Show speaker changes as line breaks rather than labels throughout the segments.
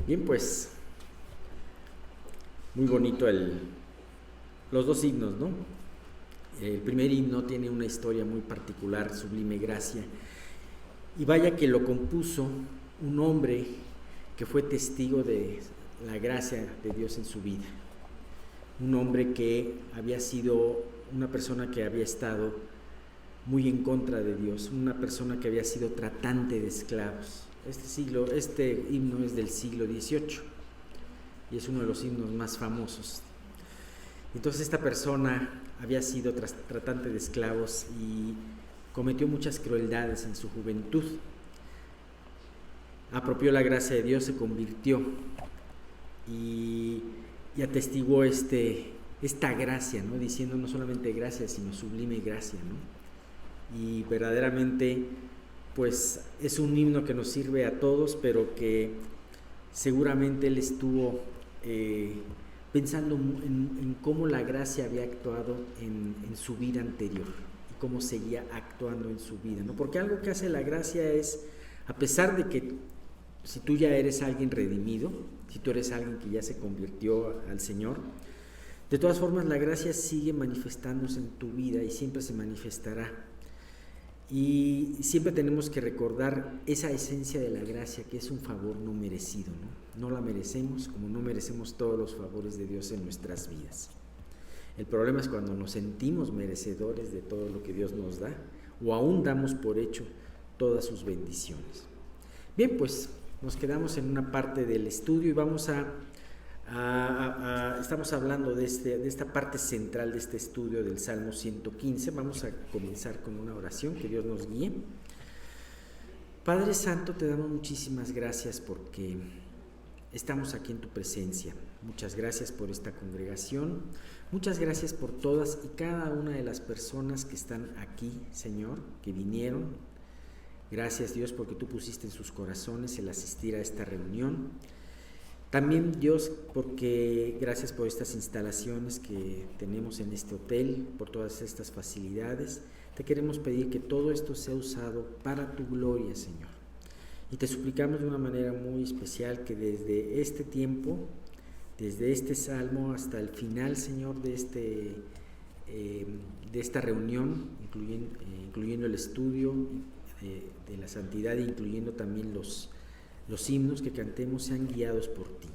Bien, pues muy bonito los dos himnos, ¿no? El primer himno tiene una historia muy particular, Sublime Gracia, y vaya que lo compuso un hombre que fue testigo de la gracia de Dios en su vida, un hombre que había sido una persona que había estado muy en contra de Dios, una persona que había sido tratante de esclavos. Este himno es del siglo XVIII y es uno de los himnos más famosos. Entonces esta persona había sido tratante de esclavos y cometió muchas crueldades en su juventud. Apropió la gracia de Dios, se convirtió y atestiguó esta gracia, ¿no? Diciendo no solamente gracia, sino sublime gracia, ¿no? Y verdaderamente pues es un himno que nos sirve a todos, pero que seguramente él estuvo pensando en cómo la gracia había actuado en su vida anterior y cómo seguía actuando en su vida, ¿no? Porque algo que hace la gracia es, a pesar de que si tú ya eres alguien redimido, si tú eres alguien que ya se convirtió al Señor, de todas formas la gracia sigue manifestándose en tu vida y siempre se manifestará. Y siempre tenemos que recordar esa esencia de la gracia, que es un favor no merecido, ¿no? No la merecemos, como no merecemos todos los favores de Dios en nuestras vidas. El problema es cuando nos sentimos merecedores de todo lo que Dios nos da, o aún damos por hecho todas sus bendiciones. Bien, pues nos quedamos en una parte del estudio y vamos estamos hablando de esta parte central de este estudio del Salmo 115. Vamos a comenzar con una oración, que Dios nos guíe. Padre Santo, te damos muchísimas gracias porque estamos aquí en tu presencia. Muchas gracias por esta congregación, muchas gracias por todas y cada una de las personas que están aquí, Señor, que vinieron. Gracias, Dios, porque tú pusiste en sus corazones el asistir a esta reunión. También, Dios, porque gracias por estas instalaciones que tenemos en este hotel, por todas estas facilidades. Te queremos pedir que todo esto sea usado para tu gloria, Señor. Y te suplicamos de una manera muy especial que desde este tiempo, desde este salmo hasta el final, Señor, de esta reunión, incluyendo el estudio de la santidad, incluyendo también los himnos que cantemos, sean guiados por ti.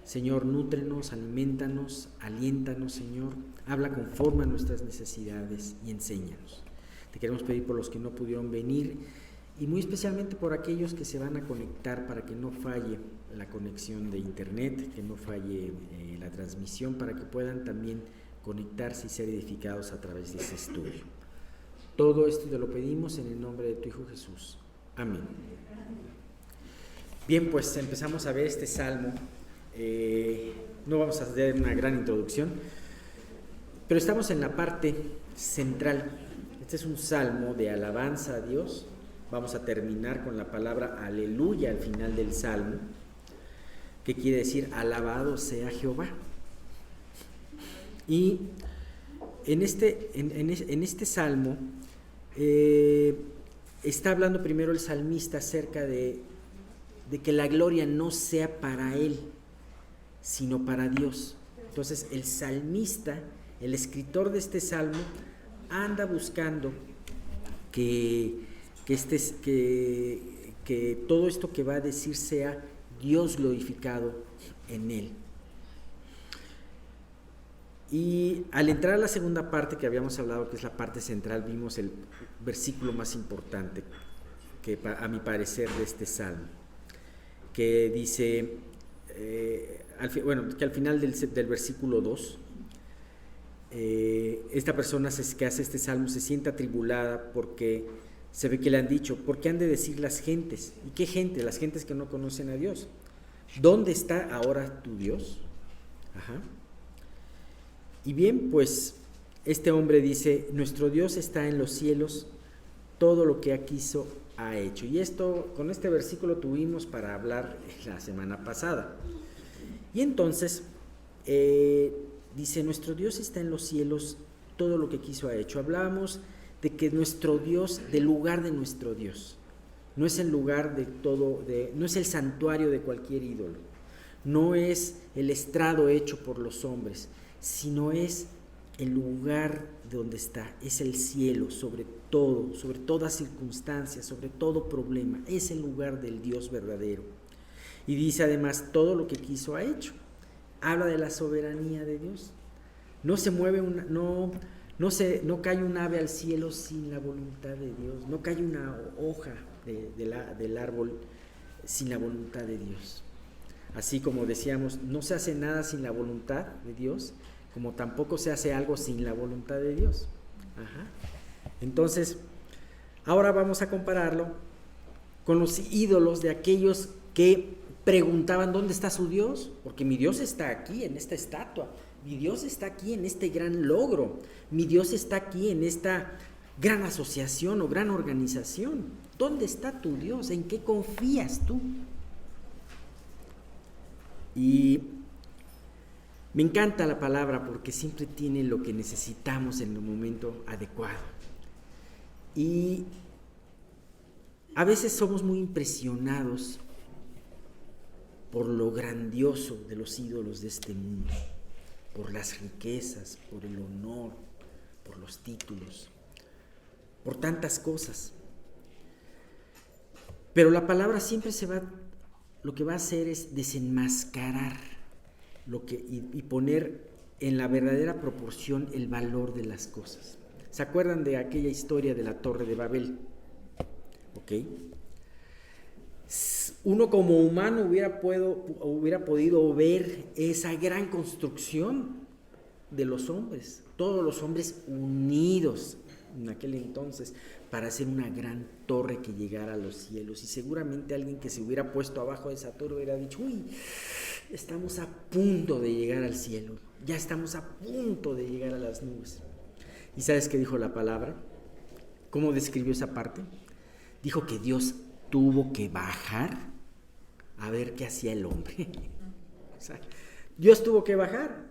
Señor, nútrenos, alimentanos, aliéntanos, Señor, habla conforme a nuestras necesidades y enséñanos. Te queremos pedir por los que no pudieron venir y muy especialmente por aquellos que se van a conectar, para que no falle la conexión de internet, que no falle la transmisión, para que puedan también conectarse y ser edificados a través de ese estudio. Todo esto te lo pedimos en el nombre de tu Hijo Jesús. Amén. Bien, pues empezamos a ver este salmo. No vamos a hacer una gran introducción, pero estamos en la parte central. Este es un salmo de alabanza a Dios. Vamos a terminar con la palabra aleluya al final del salmo, que quiere decir alabado sea Jehová. Y en este salmo está hablando primero el salmista acerca de que la gloria no sea para él, sino para Dios. Entonces el salmista, el escritor de este salmo, anda buscando que todo esto que va a decir sea Dios glorificado en él. Y al entrar a la segunda parte que habíamos hablado, que es la parte central, vimos el versículo más importante, que a mi parecer, de este salmo, que dice, que al final del versículo 2, esta persona que hace este salmo se siente atribulada porque se ve que le han dicho, ¿por qué han de decir las gentes? ¿Y qué gente? Las gentes que no conocen a Dios. ¿Dónde está ahora tu Dios? Ajá. Y bien, pues este hombre dice, nuestro Dios está en los cielos, todo lo que quiso ha hecho. Y con este versículo tuvimos para hablar la semana pasada. Y entonces dice, nuestro Dios está en los cielos, todo lo que quiso ha hecho. Hablábamos de que nuestro Dios, del lugar de nuestro Dios, no es el lugar no es el santuario de cualquier ídolo. no es el estrado hecho por los hombres, sino es el lugar donde está, es el cielo, sobre todo, sobre toda circunstancia, sobre todo problema, es el lugar del Dios verdadero. Y dice además, todo lo que quiso ha hecho. Habla de la soberanía de Dios. No se mueve no cae un ave al cielo sin la voluntad de Dios, no cae una hoja del árbol sin la voluntad de Dios. Así como decíamos, no se hace nada sin la voluntad de Dios, como tampoco se hace algo sin la voluntad de Dios. Ajá. Entonces, ahora vamos a compararlo con los ídolos de aquellos que preguntaban ¿dónde está su Dios? Porque mi Dios está aquí en esta estatua, mi Dios está aquí en este gran logro, mi Dios está aquí en esta gran asociación o gran organización. ¿Dónde está tu Dios? ¿En qué confías tú? Y me encanta la palabra porque siempre tiene lo que necesitamos en el momento adecuado. Y a veces somos muy impresionados por lo grandioso de los ídolos de este mundo, por las riquezas, por el honor, por los títulos, por tantas cosas. Pero la palabra siempre lo que va a hacer es desenmascarar y poner en la verdadera proporción el valor de las cosas. ¿Se acuerdan de aquella historia de la Torre de Babel? ¿Ok? Uno como humano hubiera podido ver esa gran construcción de los hombres, todos los hombres unidos en aquel entonces para hacer una gran torre que llegara a los cielos, y seguramente alguien que se hubiera puesto abajo de esa torre hubiera dicho, uy, estamos a punto de llegar al cielo, ya estamos a punto de llegar a las nubes. ¿Y sabes qué dijo la palabra? ¿Cómo describió esa parte? Dijo que Dios tuvo que bajar a ver qué hacía el hombre. O sea, Dios tuvo que bajar.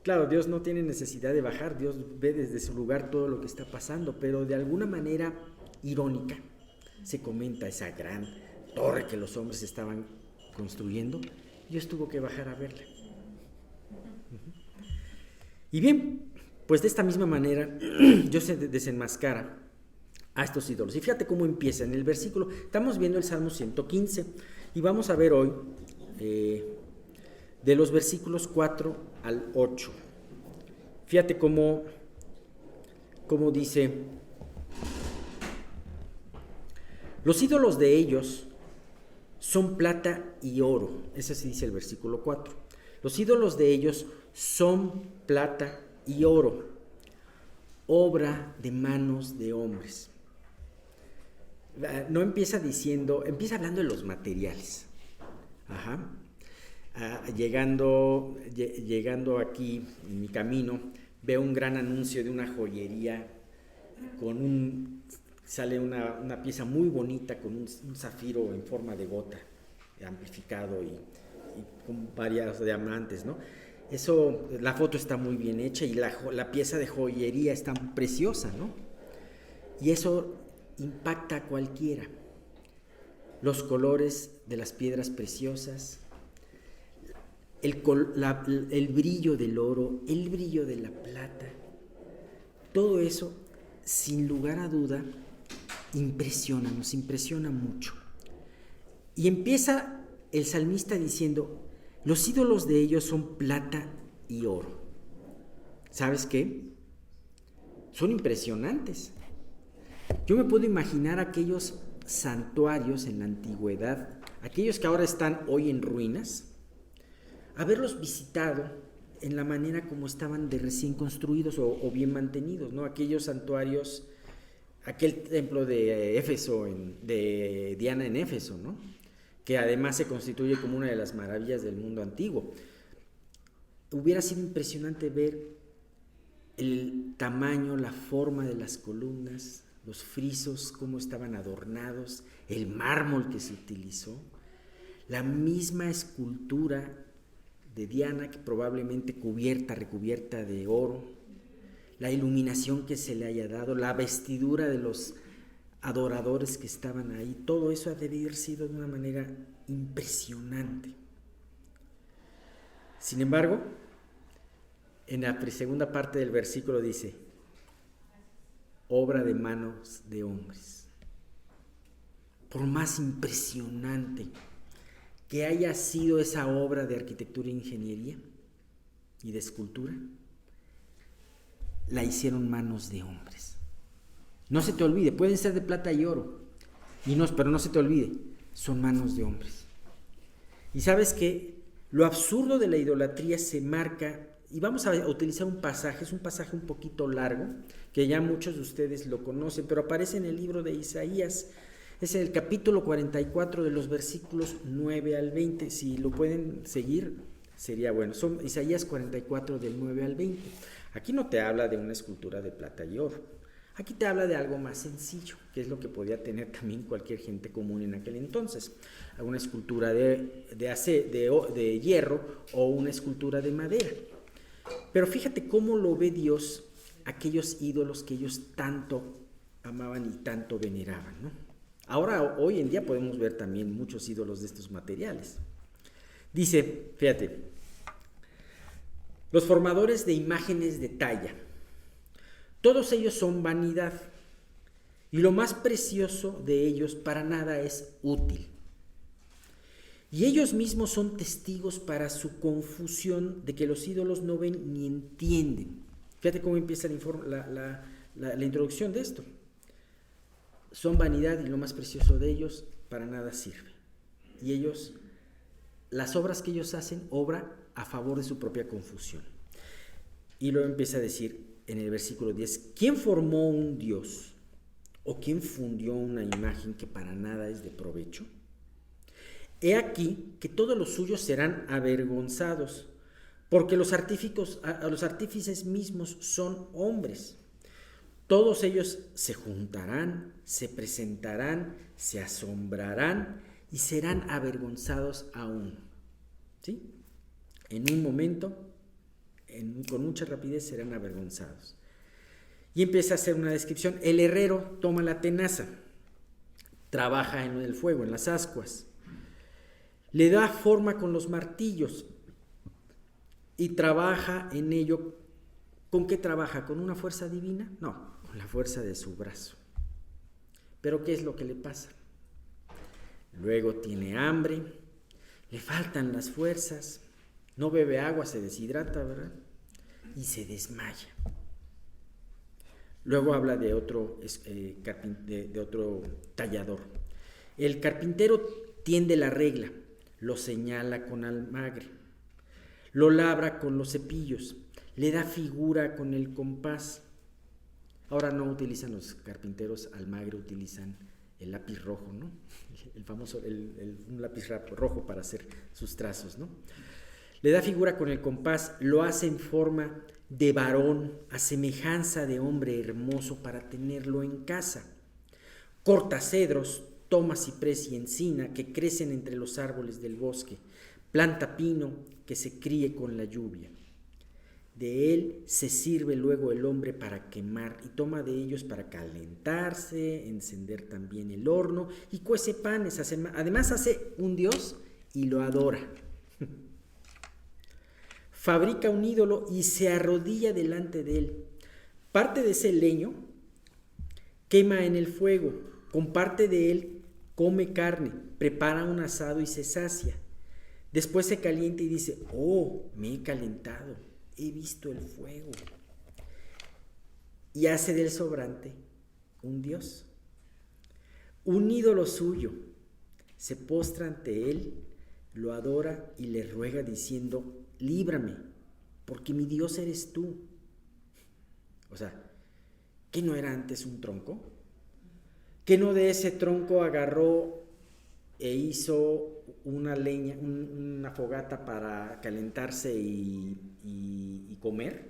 Claro, Dios no tiene necesidad de bajar, Dios ve desde su lugar todo lo que está pasando, pero de alguna manera irónica se comenta esa gran torre que los hombres estaban construyendo. Dios tuvo que bajar a verla. Y bien, pues de esta misma manera Dios se desenmascara a estos ídolos. Y fíjate cómo empieza en el versículo. Estamos viendo el Salmo 115 y vamos a ver hoy de los versículos 4 al 8. Fíjate cómo dice: los ídolos de ellos son plata y oro. Ese sí dice el versículo 4. Los ídolos de ellos son plata y oro, obra de manos de hombres. No empieza hablando de los materiales. Ajá. Llegando aquí en mi camino, veo un gran anuncio de una joyería sale una pieza muy bonita con un zafiro en forma de gota amplificado y con varios diamantes, ¿no? Eso, la foto está muy bien hecha y la pieza de joyería está preciosa, ¿no? Y eso impacta a cualquiera. Los colores de las piedras preciosas, el brillo del oro, el brillo de la plata, todo eso, sin lugar a duda, nos impresiona mucho. Y empieza el salmista diciendo: los ídolos de ellos son plata y oro. ¿Sabes qué? Son impresionantes. Yo me puedo imaginar aquellos santuarios en la antigüedad, aquellos que ahora están hoy en ruinas, haberlos visitado en la manera como estaban de recién construidos o bien mantenidos, ¿no? Aquellos santuarios, aquel templo de Éfeso, de Diana en Éfeso, ¿no? Que además se constituye como una de las maravillas del mundo antiguo. Hubiera sido impresionante ver el tamaño, la forma de las columnas, los frisos, cómo estaban adornados, el mármol que se utilizó, la misma escultura de Diana, que probablemente recubierta de oro, la iluminación que se le haya dado, la vestidura de los adoradores que estaban ahí, todo eso ha de haber sido de una manera impresionante. Sin embargo, en la segunda parte del versículo dice, obra de manos de hombres. Por más impresionante que haya sido esa obra de arquitectura e ingeniería y de escultura, la hicieron manos de hombres. No se te olvide, pueden ser de plata y oro, pero no se te olvide, son manos de hombres. Y sabes que lo absurdo de la idolatría se marca, y vamos a utilizar un pasaje, es un pasaje un poquito largo, que ya muchos de ustedes lo conocen, pero aparece en el libro de Isaías, es en el capítulo 44 de los versículos 9 al 20, si lo pueden seguir sería bueno, son Isaías 44 del 9 al 20, aquí no te habla de una escultura de plata y oro, aquí te habla de algo más sencillo, que es lo que podía tener también cualquier gente común en aquel entonces, alguna escultura de hierro o una escultura de madera. Pero fíjate cómo lo ve Dios aquellos ídolos que ellos tanto amaban y tanto veneraban, ¿no? Ahora, hoy en día podemos ver también muchos ídolos de estos materiales. Dice, fíjate, los formadores de imágenes de talla, todos ellos son vanidad, y lo más precioso de ellos para nada es útil. Y ellos mismos son testigos para su confusión de que los ídolos no ven ni entienden. Fíjate cómo empieza la introducción de esto. Son vanidad y lo más precioso de ellos para nada sirve. Y ellos, las obras que ellos hacen, obra a favor de su propia confusión. Y luego empieza a decir en el versículo 10, ¿quién formó un Dios? ¿O quién fundió una imagen que para nada es de provecho? He aquí que todos los suyos serán avergonzados, porque los artífices mismos son hombres. Todos ellos se juntarán, se presentarán, se asombrarán y serán avergonzados aún. ¿Sí? En un momento, con mucha rapidez, serán avergonzados. Y empieza a hacer una descripción. El herrero toma la tenaza, trabaja en el fuego, en las ascuas, le da forma con los martillos y trabaja en ello. ¿Con qué trabaja? ¿Con una fuerza divina? No, con la fuerza de su brazo. Pero ¿qué es lo que le pasa? Luego tiene hambre, le faltan las fuerzas, no bebe agua, se deshidrata, ¿verdad? Y se desmaya. Luego habla de otro tallador. El carpintero tiende la regla, lo señala con almagre, lo labra con los cepillos, le da figura con el compás. Ahora no utilizan los carpinteros almagre, utilizan el lápiz rojo, ¿no? El famoso, un lápiz rojo para hacer sus trazos, ¿no? Le da figura con el compás, lo hace en forma de varón, a semejanza de hombre hermoso para tenerlo en casa. Corta cedros, toma ciprés y encina que crecen entre los árboles del bosque, planta pino que se críe con la lluvia. De él se sirve luego el hombre para quemar y toma de ellos para calentarse, encender también el horno y cuece panes. Además hace un dios y lo adora. Fabrica un ídolo y se arrodilla delante de él. Parte de ese leño quema en el fuego, con parte de él come carne, prepara un asado y se sacia. Después se calienta y dice, oh, me he calentado, he visto el fuego. Y hace del sobrante un dios, un ídolo suyo. Se postra ante él, lo adora y le ruega diciendo, líbrame, porque mi Dios eres tú. O sea, ¿qué no era antes un tronco? ¿Qué no de ese tronco agarró e hizo una leña, una fogata para calentarse y comer?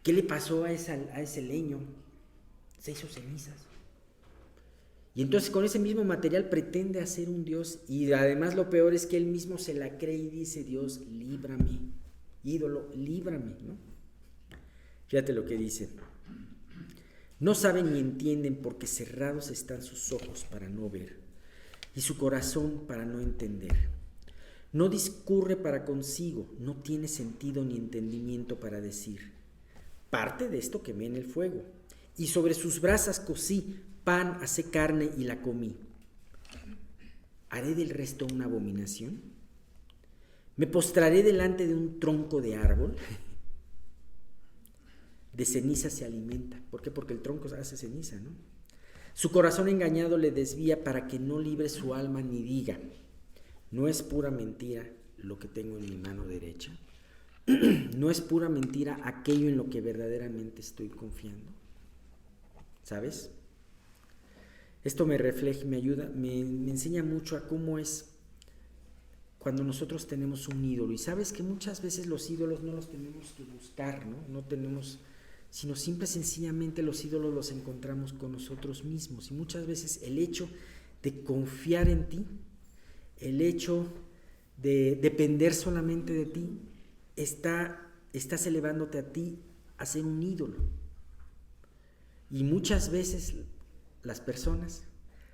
¿Qué le pasó a ese leño? Se hizo cenizas. Y entonces con ese mismo material pretende hacer un Dios, y además lo peor es que él mismo se la cree y dice, Dios, líbrame, ídolo, líbrame, ¿no? Fíjate lo que dice. No saben ni entienden porque cerrados están sus ojos para no ver y su corazón para no entender. No discurre para consigo, no tiene sentido ni entendimiento para decir. Parte de esto quemé en el fuego, y sobre sus brasas cocí pan, asé carne y la comí. ¿Haré del resto una abominación? ¿Me postraré delante de un tronco de árbol? De ceniza se alimenta. ¿Por qué? Porque el tronco hace ceniza, ¿no? Su corazón engañado le desvía para que no libre su alma ni diga, ¿no es pura mentira lo que tengo en mi mano derecha? ¿No es pura mentira aquello en lo que verdaderamente estoy confiando? ¿Sabes? Esto me refleja, me ayuda, me enseña mucho a cómo es cuando nosotros tenemos un ídolo. Y sabes que muchas veces los ídolos no los tenemos que buscar, ¿no? No tenemos, sino simple y sencillamente los ídolos los encontramos con nosotros mismos. Y muchas veces el hecho de confiar en ti, el hecho de depender solamente de ti, estás elevándote a ti a ser un ídolo. Y muchas veces las personas,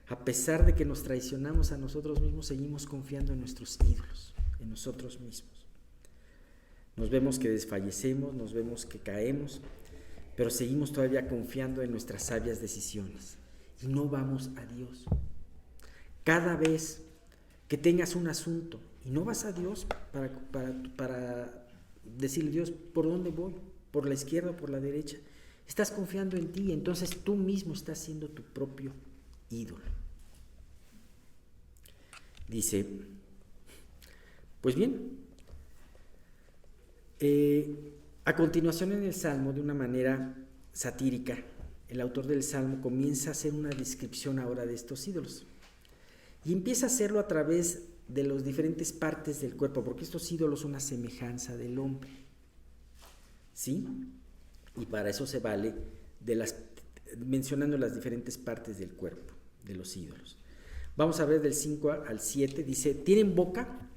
a pesar de que nos traicionamos a nosotros mismos, seguimos confiando en nuestros ídolos, en nosotros mismos. Nos vemos que desfallecemos, nos vemos que caemos, pero seguimos todavía confiando en nuestras sabias decisiones y no vamos a Dios. Cada vez que tengas un asunto y no vas a Dios para decirle, Dios, ¿por dónde voy? ¿Por la izquierda o por la derecha? Estás confiando en ti, entonces tú mismo estás siendo tu propio ídolo. Dice, pues bien, a continuación en el Salmo, de una manera satírica, el autor del Salmo comienza a hacer una descripción ahora de estos ídolos. Y empieza a hacerlo a través de las diferentes partes del cuerpo, porque estos ídolos son una semejanza del hombre. ¿Sí? Y para eso se vale mencionando las diferentes partes del cuerpo de los ídolos. Vamos a ver del 5 al 7, dice, tienen boca,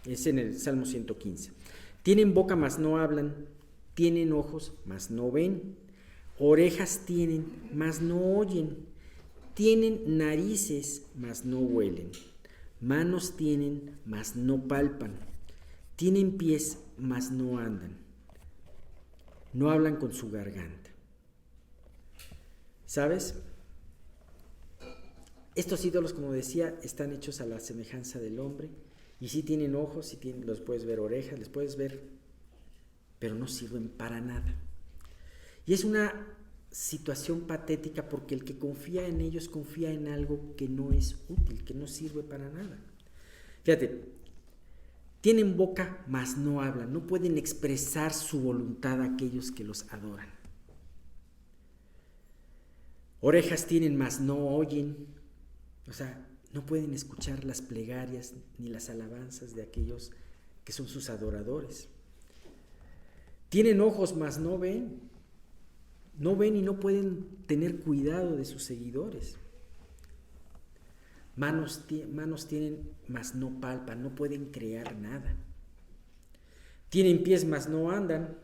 es en el Salmo 115, tienen boca mas no hablan, tienen ojos mas no ven, orejas tienen mas no oyen, tienen narices mas no huelen, manos tienen mas no palpan, tienen pies mas no andan, no hablan con su garganta. ¿Sabes? Estos ídolos, como decía, están hechos a la semejanza del hombre, y sí tienen ojos, sí los puedes ver, orejas, les puedes ver, pero no sirven para nada. Y es una situación patética porque el que confía en ellos confía en algo que no es útil, que no sirve para nada. Fíjate, tienen boca, mas no hablan, no pueden expresar su voluntad a aquellos que los adoran. Orejas tienen, mas no oyen, o sea, no pueden escuchar las plegarias ni las alabanzas de aquellos que son sus adoradores. Tienen ojos, mas no ven y no pueden tener cuidado de sus seguidores. Manos tienen, mas no palpan, no pueden crear nada. Tienen pies, mas no andan,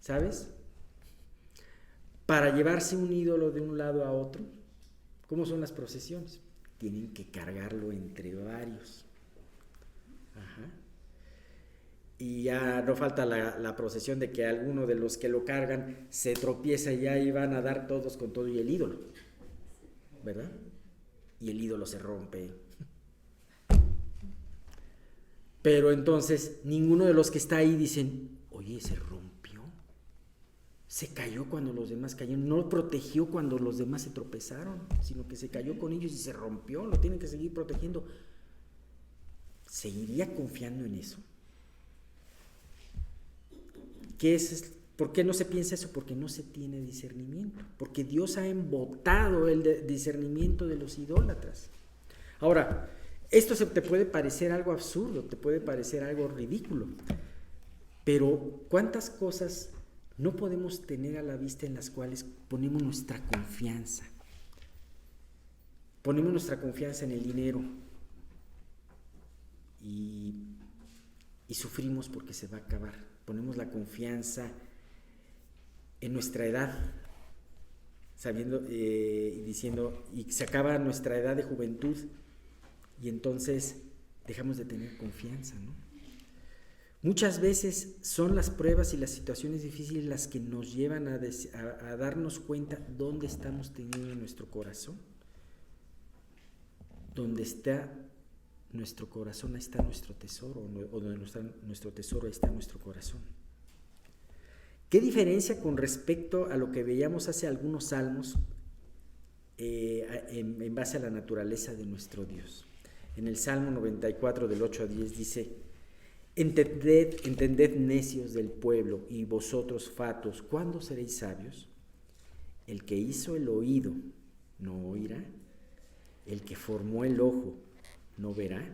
¿sabes? Para llevarse un ídolo de un lado a otro, ¿cómo son las procesiones? Tienen que cargarlo entre varios. Ajá. Y ya no falta la procesión de que alguno de los que lo cargan se tropieza y ahí van a dar todos con todo y el ídolo, ¿verdad? Y el ídolo se rompe. Pero entonces ninguno de los que está ahí dicen, oye, se rompió, se cayó cuando los demás cayeron, no lo protegió cuando los demás se tropezaron, sino que se cayó con ellos y se rompió, lo tienen que seguir protegiendo. ¿Seguiría confiando en eso? ¿Por qué no se piensa eso? Porque no se tiene discernimiento, porque Dios ha embotado el discernimiento de los idólatras. Ahora, esto te puede parecer algo absurdo, te puede parecer algo ridículo, pero ¿cuántas cosas no podemos tener a la vista en las cuales ponemos nuestra confianza? Ponemos nuestra confianza en el dinero y sufrimos porque se va a acabar. Ponemos la confianza en nuestra edad, sabiendo diciendo, y se acaba nuestra edad de juventud, y entonces dejamos de tener confianza, ¿no? Muchas veces son las pruebas y las situaciones difíciles las que nos llevan a darnos cuenta dónde estamos teniendo nuestro corazón. Donde está nuestro corazón, ahí está nuestro tesoro, o donde está nuestro tesoro, ahí está nuestro corazón. ¿Qué diferencia con respecto a lo que veíamos hace algunos salmos en base a la naturaleza de nuestro Dios? En el Salmo 94 del 8 a 10 dice: entended necios del pueblo, y vosotros fatuos, ¿cuándo seréis sabios? El que hizo el oído, ¿no oirá? El que formó el ojo, ¿no verá?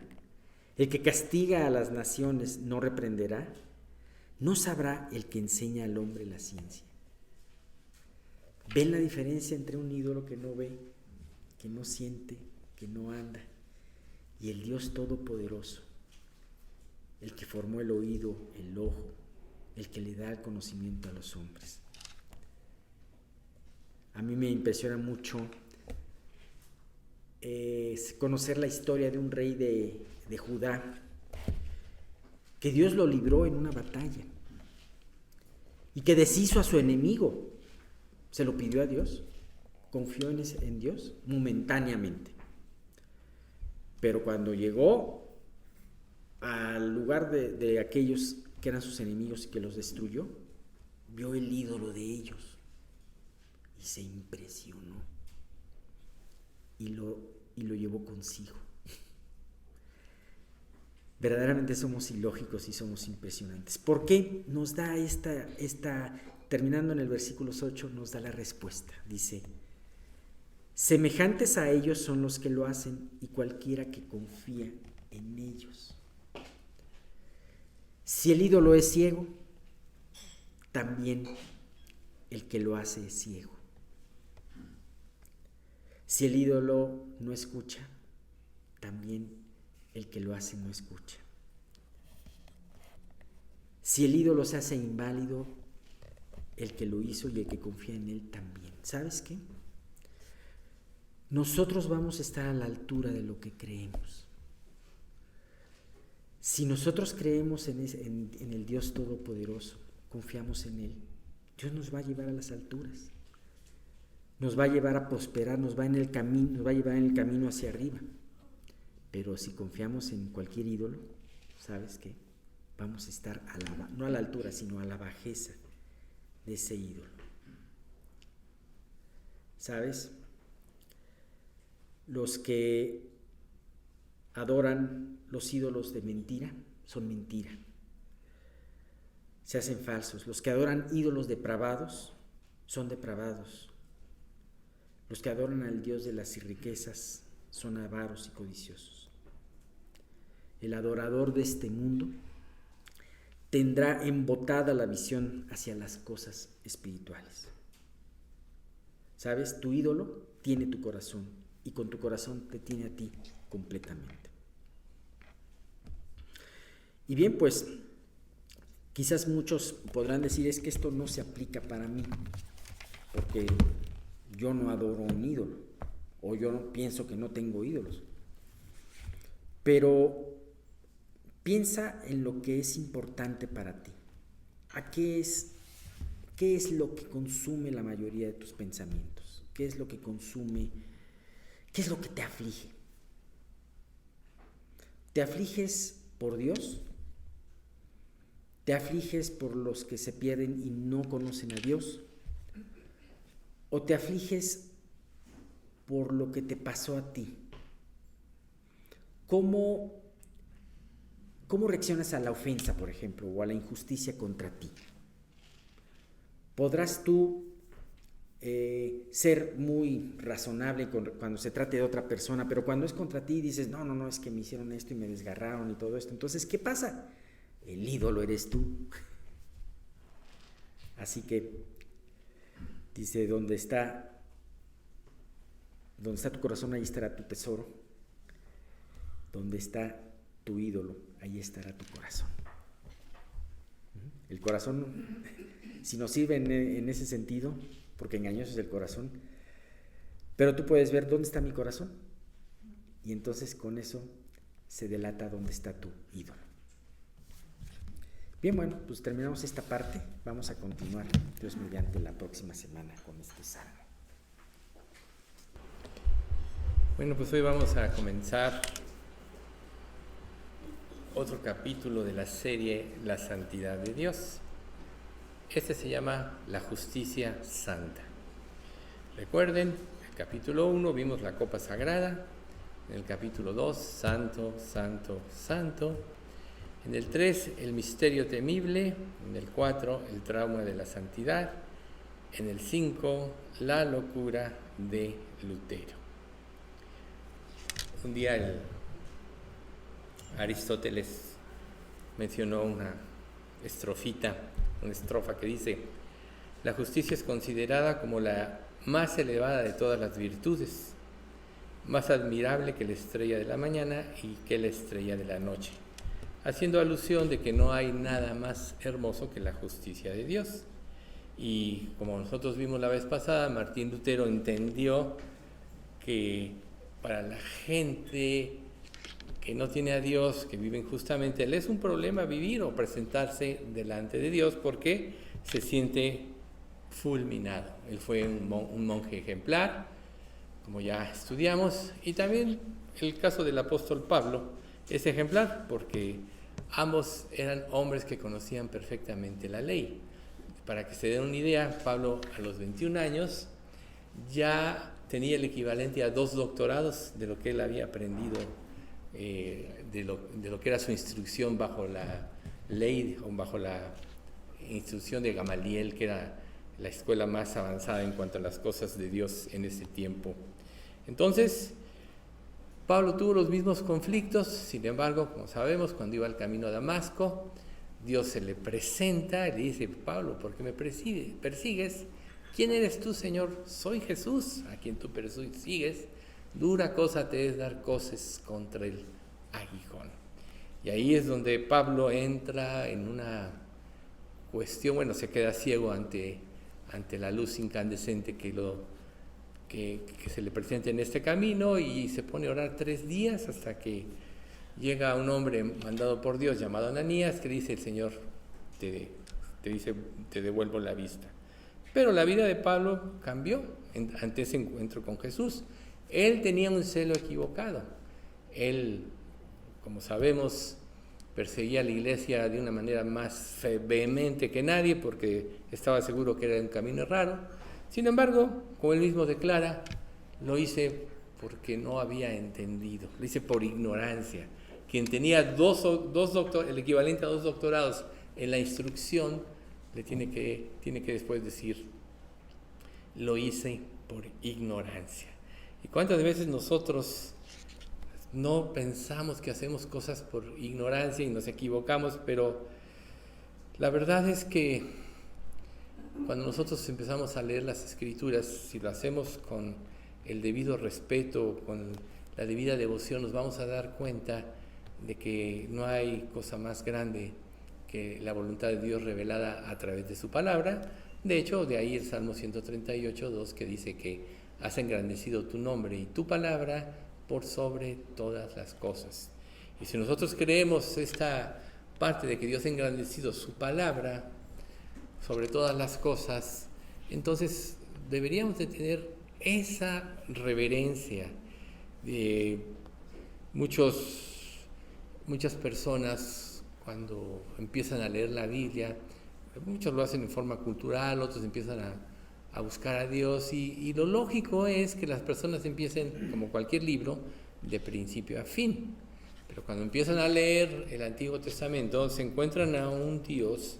El que castiga a las naciones, ¿no reprenderá? ¿No sabrá el que enseña al hombre la ciencia? ¿Ven la diferencia entre un ídolo que no ve, que no siente, que no anda, y el Dios Todopoderoso, el que formó el oído, el ojo, el que le da el conocimiento a los hombres? A mí me impresiona mucho conocer la historia de un rey de Judá, que Dios lo libró en una batalla y que deshizo a su enemigo. Se lo pidió a Dios, confió en Dios momentáneamente, pero cuando llegó al lugar de aquellos que eran sus enemigos y que los destruyó, vio el ídolo de ellos y se impresionó y lo llevó consigo. Verdaderamente somos ilógicos y somos impresionantes. ¿Por qué? Nos da terminando en el versículo 8, nos da la respuesta. Dice: semejantes a ellos son los que lo hacen, y cualquiera que confía en ellos. Si el ídolo es ciego, también el que lo hace es ciego. Si el ídolo no escucha, también el que lo hace no escucha. Si el ídolo se hace inválido, el que lo hizo y el que confía en él también. ¿Sabes qué? Nosotros vamos a estar a la altura de lo que creemos. Si nosotros creemos en el Dios Todopoderoso, confiamos en Él, Dios nos va a llevar a las alturas, nos va a llevar a prosperar, nos va a llevar en el camino hacia arriba. Pero si confiamos en cualquier ídolo, ¿sabes qué? Vamos a estar no a la altura, sino a la bajeza de ese ídolo. ¿Sabes? Los que adoran los ídolos de mentira son mentira. Se hacen falsos. Los que adoran ídolos depravados son depravados. Los que adoran al Dios de las riquezas son avaros y codiciosos. El adorador de este mundo tendrá embotada la visión hacia las cosas espirituales. ¿Sabes? Tu ídolo tiene tu corazón y con tu corazón te tiene a ti completamente. Y bien, pues quizás muchos podrán decir: es que esto no se aplica para mí porque yo no adoro un ídolo, o yo no pienso que no tengo ídolos. Pero piensa en lo que es importante para ti. ¿Qué es lo que consume la mayoría de tus pensamientos? ¿Qué es lo que consume? ¿Qué es lo que te aflige? ¿Te afliges por Dios? ¿Te afliges por los que se pierden y no conocen a Dios? ¿O te afliges por lo que te pasó a ti? ¿Cómo reaccionas a la ofensa, por ejemplo, o a la injusticia contra ti? ¿Podrás tú ser muy razonable cuando se trate de otra persona, pero cuando es contra ti dices: no, es que me hicieron esto y me desgarraron y todo esto? Entonces, ¿qué pasa? El ídolo eres tú. Así que dice: donde está tu corazón, ahí estará tu tesoro. Donde está tu ídolo, ahí estará tu corazón. El corazón, si nos sirve en ese sentido, porque engañoso es el corazón, pero tú puedes ver dónde está mi corazón, y entonces con eso se delata dónde está tu ídolo. Bien, bueno, pues terminamos esta parte. Vamos a continuar, Dios mediante, la próxima semana con este salmo.
Bueno, pues hoy vamos a comenzar otro capítulo de la serie La Santidad de Dios. Este se llama La Justicia Santa. Recuerden, en el capítulo 1 vimos la copa sagrada, en el capítulo 2, Santo, Santo, Santo, en el 3, el misterio temible, en el 4, el trauma de la santidad, en el 5, la locura de Lutero. Un día Aristóteles mencionó una estrofa que dice: la justicia es considerada como la más elevada de todas las virtudes, más admirable que la estrella de la mañana y que la estrella de la noche, haciendo alusión de que no hay nada más hermoso que la justicia de Dios. Y como nosotros vimos la vez pasada, Martín Lutero entendió que para la gente que no tiene a Dios, que vive injustamente, le es un problema vivir o presentarse delante de Dios porque se siente fulminado. Él fue un monje ejemplar, como ya estudiamos, y también el caso del apóstol Pablo es ejemplar porque ambos eran hombres que conocían perfectamente la ley. Para que se den una idea, Pablo a los 21 años ya tenía el equivalente a 2 doctorados de lo que él había aprendido, de lo que era su instrucción bajo la ley o bajo la instrucción de Gamaliel, que era la escuela más avanzada en cuanto a las cosas de Dios en ese tiempo. Entonces, Pablo tuvo los mismos conflictos. Sin embargo, como sabemos, cuando iba al camino a Damasco, Dios se le presenta y le dice: Pablo, ¿por qué me persigues? ¿Quién eres tú, Señor? Soy Jesús, a quien tú persigues. Dura cosa te es dar coces contra el aguijón. Y ahí es donde Pablo entra en una cuestión, se queda ciego ante la luz incandescente que se le presenta en este camino, y se pone a orar 3 días hasta que llega un hombre mandado por Dios llamado Ananías, que dice: el Señor te dice, te devuelvo la vista. Pero la vida de Pablo cambió ante ese encuentro con Jesús. Él tenía un celo equivocado. Él, como sabemos, perseguía a la iglesia de una manera más vehemente que nadie porque estaba seguro que era un camino raro. Sin embargo, como él mismo declara, lo hice porque no había entendido, lo hice por ignorancia. Quien tenía el equivalente a 2 doctorados en la instrucción, le tiene que después decir: lo hice por ignorancia. ¿Y cuántas veces nosotros no pensamos que hacemos cosas por ignorancia y nos equivocamos? Pero la verdad es que cuando nosotros empezamos a leer las Escrituras, si lo hacemos con el debido respeto, con la debida devoción, nos vamos a dar cuenta de que no hay cosa más grande que la voluntad de Dios revelada a través de su palabra. De hecho, de ahí el Salmo 138:2, que dice que has engrandecido tu nombre y tu palabra por sobre todas las cosas. Y si nosotros creemos esta parte de que Dios ha engrandecido su palabra sobre todas las cosas, entonces deberíamos de tener esa reverencia. Muchas personas, cuando empiezan a leer la Biblia, muchos lo hacen en forma cultural, otros empiezan a buscar a Dios, y lo lógico es que las personas empiecen, como cualquier libro, de principio a fin. Pero cuando empiezan a leer el Antiguo Testamento, se encuentran a un Dios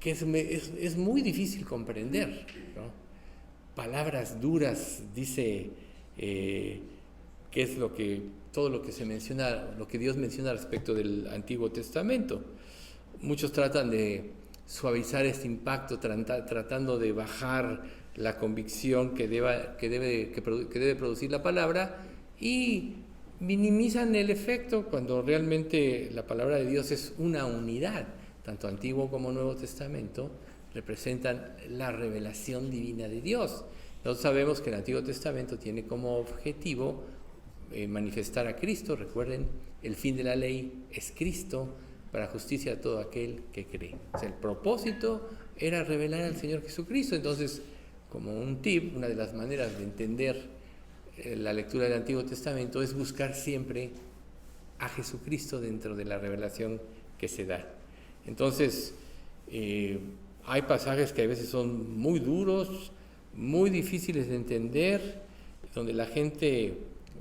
que es muy difícil comprender, ¿no? Palabras duras, dice que es todo lo que se menciona, lo que Dios menciona respecto del Antiguo Testamento. Muchos tratan de suavizar este impacto, tratando de bajar la convicción que debe producir la palabra, y minimizan el efecto cuando realmente la palabra de Dios es una unidad. Tanto Antiguo como Nuevo Testamento representan la revelación divina de Dios. Nosotros sabemos que el Antiguo Testamento tiene como objetivo manifestar a Cristo. Recuerden, el fin de la ley es Cristo, para justicia a todo aquel que cree. O sea, el propósito era revelar al Señor Jesucristo. Entonces, como un tip, una de las maneras de entender la lectura del Antiguo Testamento es buscar siempre a Jesucristo dentro de la revelación que se da. Entonces, hay pasajes que a veces son muy duros, muy difíciles de entender, donde la gente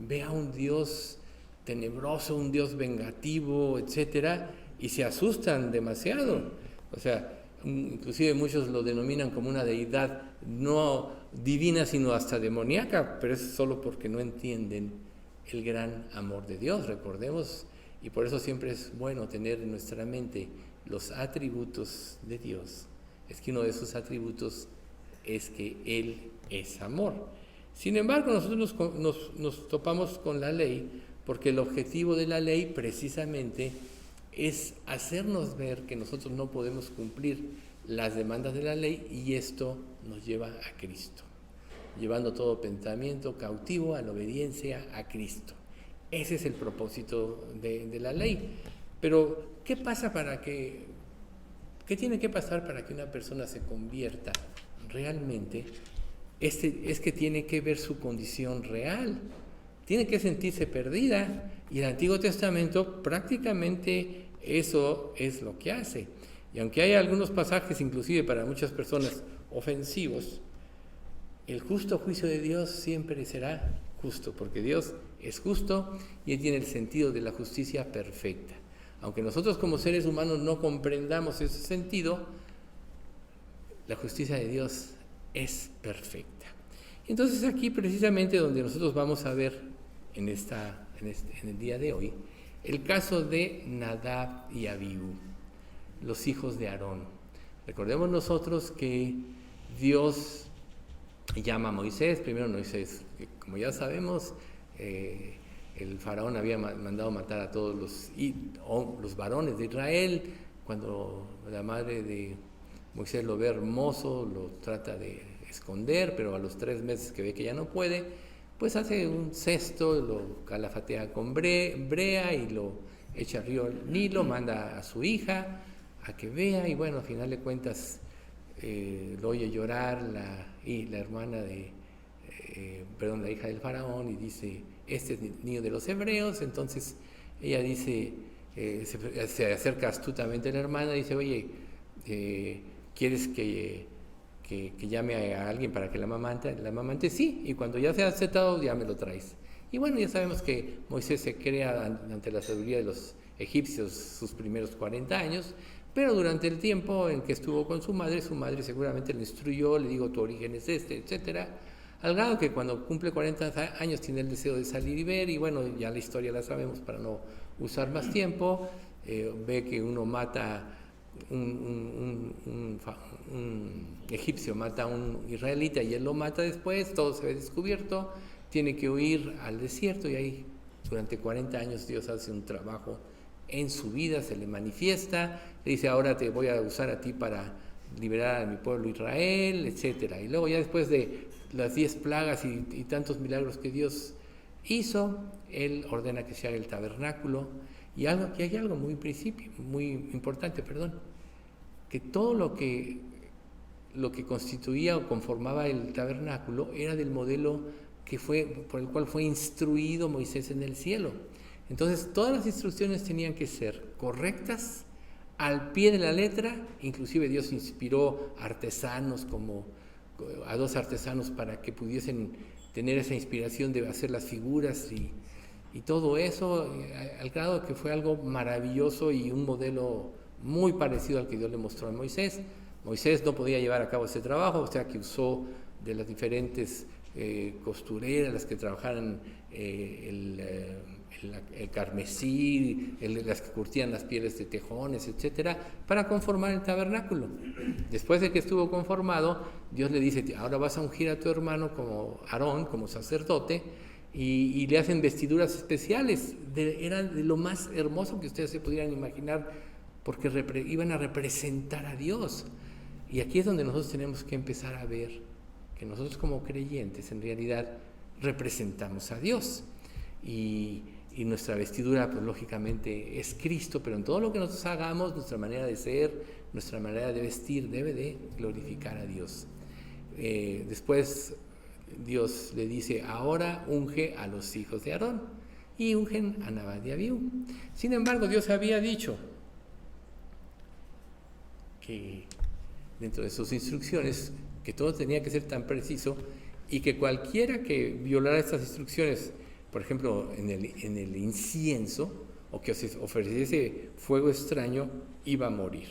ve a un Dios tenebroso, un Dios vengativo, etcétera, y se asustan demasiado. O sea, inclusive muchos lo denominan como una deidad no divina, sino hasta demoníaca, pero es solo porque no entienden el gran amor de Dios. Recordemos, y por eso siempre es bueno tener en nuestra mente los atributos de Dios. Es que uno de sus atributos es que Él es amor. Sin embargo, nosotros nos topamos con la ley, porque el objetivo de la ley precisamente es hacernos ver que nosotros no podemos cumplir las demandas de la ley, y esto nos lleva a Cristo, llevando todo pensamiento cautivo a la obediencia a Cristo. Ese es el propósito de la ley. Pero, ¿qué tiene que pasar para que una persona se convierta realmente? Es que tiene que ver su condición real, tiene que sentirse perdida, y el Antiguo Testamento prácticamente eso es lo que hace. Y aunque hay algunos pasajes, inclusive para muchas personas, ofensivos, el justo juicio de Dios siempre será justo, porque Dios es justo y Él tiene el sentido de la justicia perfecta. Aunque nosotros como seres humanos no comprendamos ese sentido, la justicia de Dios es perfecta. Entonces aquí precisamente donde nosotros vamos a ver en el día de hoy el caso de Nadab y Abiú, los hijos de Aarón. Recordemos nosotros que Dios llama a Moisés. Primero Moisés, como ya sabemos, el faraón había mandado matar a todos los varones de Israel. Cuando la madre de Moisés lo ve hermoso, lo trata de esconder, pero a los 3 meses que ve que ya no puede, pues hace un cesto, lo calafatea con brea y lo echa al río Nilo, manda a su hija a que vea, y bueno, al final de cuentas lo oye llorar la hermana la hija del faraón, y dice: este es el niño de los hebreos. Entonces ella dice, se acerca astutamente a la hermana y dice: oye, ¿quieres que llame a alguien para que la amamante? Sí, y cuando ya se ha aceptado, ya me lo traes. Y bueno, ya sabemos que Moisés se crea ante la sabiduría de los egipcios sus primeros 40 años, pero durante el tiempo en que estuvo con su madre seguramente le instruyó, le dijo: tu origen es este, etcétera, al grado que cuando cumple 40 años tiene el deseo de salir y ver, y bueno, ya la historia la sabemos para no usar más tiempo. Ve que uno mata un egipcio, mata a un israelita, y él lo mata después, todo se ve descubierto, tiene que huir al desierto, y ahí durante 40 años Dios hace un trabajo en su vida, se le manifiesta, le dice: ahora te voy a usar a ti para liberar a mi pueblo Israel, etcétera. Y luego ya después de las 10 plagas y tantos milagros que Dios hizo, Él ordena que se haga el tabernáculo. Y hay algo muy importante, que todo lo que constituía o conformaba el tabernáculo era del modelo por el cual fue instruido Moisés en el cielo. Entonces todas las instrucciones tenían que ser correctas, al pie de la letra. Inclusive Dios inspiró artesanos, a 2 artesanos, para que pudiesen tener esa inspiración de hacer las figuras y todo eso, al grado que fue algo maravilloso y un modelo muy parecido al que Dios le mostró a Moisés. Moisés no podía llevar a cabo ese trabajo, o sea que usó de las diferentes costureras, las que trabajaran el carmesí, las que curtían las pieles de tejones, etcétera, para conformar el tabernáculo. Después de que estuvo conformado, Dios le dice: ahora vas a ungir a tu hermano como Aarón, como sacerdote, y le hacen vestiduras especiales. Era de lo más hermoso que ustedes se pudieran imaginar, porque iban a representar a Dios. Y aquí es donde nosotros tenemos que empezar a ver que nosotros como creyentes en realidad representamos a Dios. y nuestra vestidura, pues lógicamente es Cristo, pero en todo lo que nosotros hagamos, nuestra manera de ser, nuestra manera de vestir debe de glorificar a Dios. Después Dios le dice, ahora unge a los hijos de Aarón, y ungen a Nadab y Abiú. Sin embargo, Dios había dicho que dentro de sus instrucciones, que todo tenía que ser tan preciso, y que cualquiera que violara estas instrucciones, por ejemplo, en el incienso, o que ofreciese fuego extraño, iba a morir.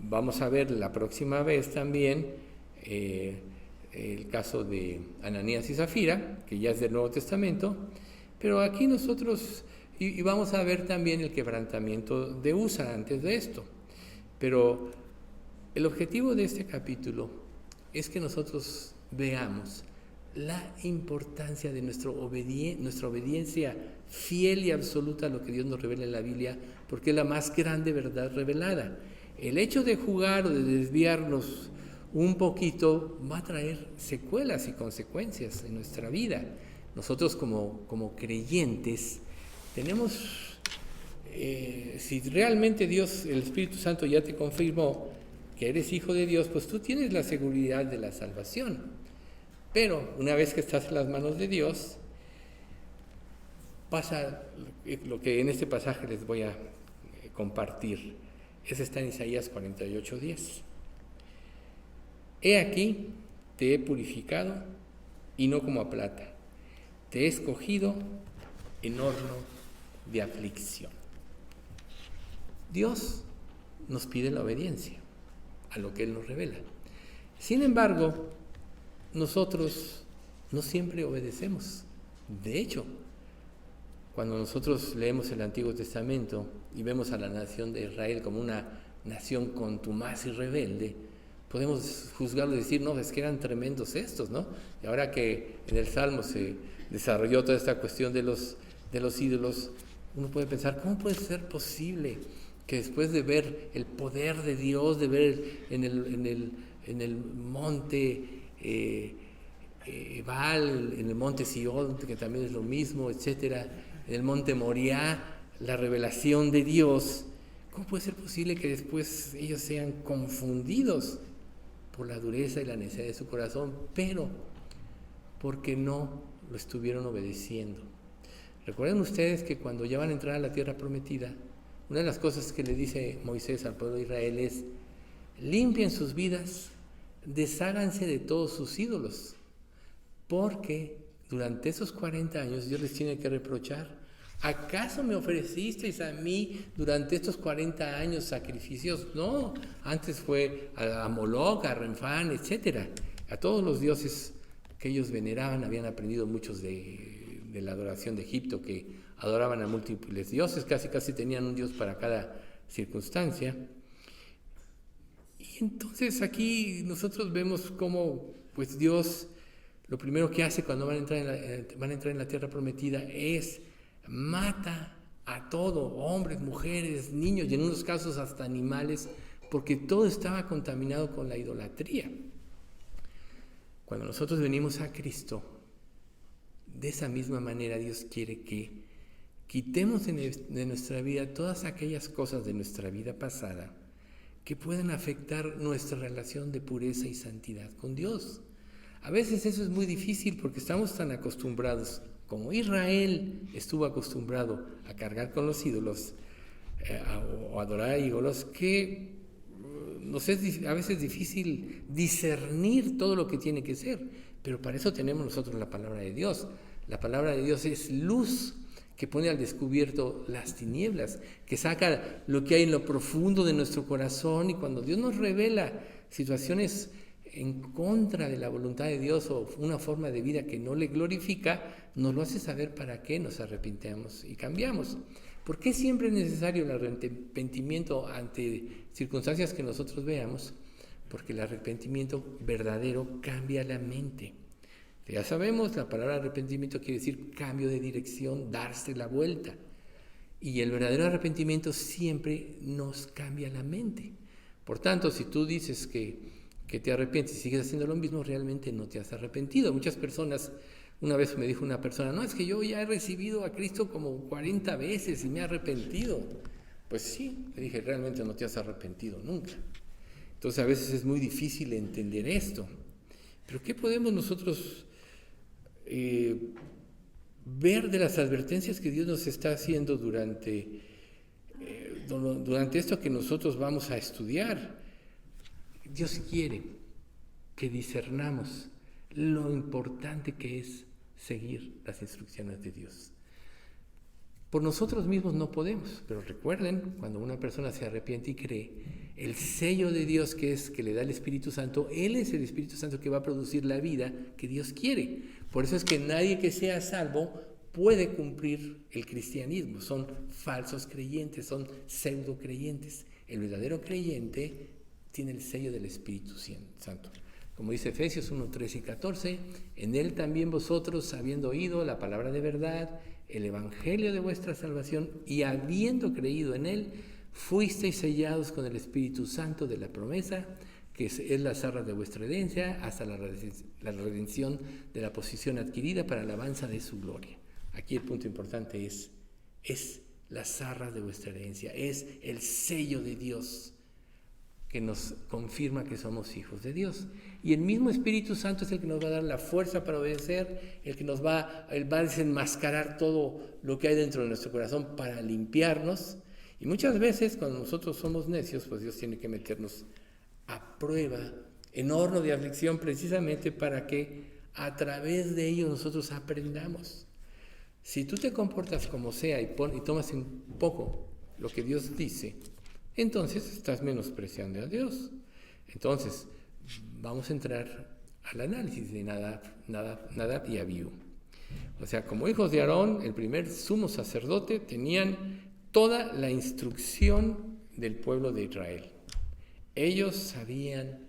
Vamos a ver la próxima vez también el caso de Ananías y Zafira, que ya es del Nuevo Testamento, pero aquí nosotros, y vamos a ver también el quebrantamiento de Usa antes de esto. Pero el objetivo de este capítulo es que nosotros veamos la importancia de nuestra obediencia fiel y absoluta a lo que Dios nos revela en la Biblia, porque es la más grande verdad revelada. El hecho de jugar o de desviarnos un poquito va a traer secuelas y consecuencias en nuestra vida. Nosotros como creyentes tenemos, si realmente Dios, el Espíritu Santo ya te confirmó que eres hijo de Dios, pues tú tienes la seguridad de la salvación. Pero una vez que estás en las manos de Dios, pasa lo que en este pasaje les voy a compartir. Ese está en Isaías 48:10. He aquí, te he purificado, y no como a plata. Te he escogido en horno de aflicción. Dios nos pide la obediencia a lo que Él nos revela. Sin embargo, nosotros no siempre obedecemos. De hecho, cuando nosotros leemos el Antiguo Testamento y vemos a la nación de Israel como una nación contumaz y rebelde, podemos juzgarlo y decir, no, es que eran tremendos estos, ¿no? Y ahora que en el Salmo se desarrolló toda esta cuestión de los ídolos, uno puede pensar, ¿cómo puede ser posible que después de ver el poder de Dios, de ver en el monte Ebal, en el monte Sion, que también es lo mismo, etcétera, en el monte Moriah, la revelación de Dios, ¿cómo puede ser posible que después ellos sean confundidos por la dureza y la necedad de su corazón, pero porque no lo estuvieron obedeciendo? Recuerden ustedes que cuando ya van a entrar a la tierra prometida, una de las cosas que le dice Moisés al pueblo de Israel es, limpien sus vidas, desháganse de todos sus ídolos, porque durante esos 40 años Dios les tiene que reprochar, ¿acaso me ofrecisteis a mí durante estos 40 años sacrificios? No, antes fue a Moloch, a Renfán, etcétera, a todos los dioses que ellos veneraban. Habían aprendido muchos de la adoración de Egipto, que adoraban a múltiples dioses, casi tenían un dios para cada circunstancia. Y entonces aquí nosotros vemos cómo pues Dios lo primero que hace cuando van a entrar en la tierra prometida es mata a todo, hombres, mujeres, niños, y en unos casos hasta animales, porque todo estaba contaminado con la idolatría. Cuando nosotros venimos a Cristo, de esa misma manera Dios quiere que quitemos de nuestra vida todas aquellas cosas de nuestra vida pasada que pueden afectar nuestra relación de pureza y santidad con Dios. A veces eso es muy difícil porque estamos tan acostumbrados, como Israel estuvo acostumbrado a cargar con los ídolos o adorar a ídolos, que nos es a veces difícil discernir todo lo que tiene que ser, pero para eso tenemos nosotros la palabra de Dios. La palabra de Dios es luz que pone al descubierto las tinieblas, que saca lo que hay en lo profundo de nuestro corazón, y cuando Dios nos revela situaciones en contra de la voluntad de Dios o una forma de vida que no le glorifica, nos lo hace saber para qué nos arrepintamos y cambiamos. ¿Por qué siempre es necesario el arrepentimiento ante circunstancias que nosotros veamos? Porque el arrepentimiento verdadero cambia la mente. Ya sabemos, la palabra arrepentimiento quiere decir cambio de dirección, darse la vuelta. Y el verdadero arrepentimiento siempre nos cambia la mente. Por tanto, si tú dices que te arrepientes y sigues haciendo lo mismo, realmente no te has arrepentido. Muchas personas Una vez me dijo una persona, no, es que yo ya he recibido a Cristo como 40 veces y me he arrepentido. Pues sí, le dije, realmente no te has arrepentido nunca. Entonces a veces es muy difícil entender esto. Pero ¿qué podemos nosotros ver de las advertencias que Dios nos está haciendo durante esto que nosotros vamos a estudiar? Dios quiere que discernamos lo importante que es seguir las instrucciones de Dios. Por nosotros mismos no podemos, pero recuerden, cuando una persona se arrepiente y cree, el sello de Dios que le da el Espíritu Santo, Él es el Espíritu Santo que va a producir la vida que Dios quiere. Por eso es que nadie que sea salvo puede cumplir el cristianismo. Son falsos creyentes, son pseudo creyentes. El verdadero creyente tiene el sello del Espíritu Santo. Como dice Efesios 1, 13 y 14, en Él también vosotros, habiendo oído la palabra de verdad, el evangelio de vuestra salvación, y habiendo creído en Él, fuisteis sellados con el Espíritu Santo de la promesa, que es las arras de vuestra herencia, hasta la redención de la posesión adquirida para la alabanza de su gloria. Aquí el punto importante es las arras de vuestra herencia, es el sello de Dios que nos confirma que somos hijos de Dios. Y el mismo Espíritu Santo es el que nos va a dar la fuerza para obedecer, el que Él va a desenmascarar todo lo que hay dentro de nuestro corazón para limpiarnos. Y muchas veces cuando nosotros somos necios, pues Dios tiene que meternos a prueba, en horno de aflicción, precisamente para que a través de ello nosotros aprendamos. Si tú te comportas como sea y tomas un poco lo que Dios dice, entonces estás menospreciando a Dios. Entonces, vamos a entrar al análisis de Nadab y Abiú. O sea, como hijos de Aarón, el primer sumo sacerdote, tenían toda la instrucción del pueblo de Israel. Ellos sabían,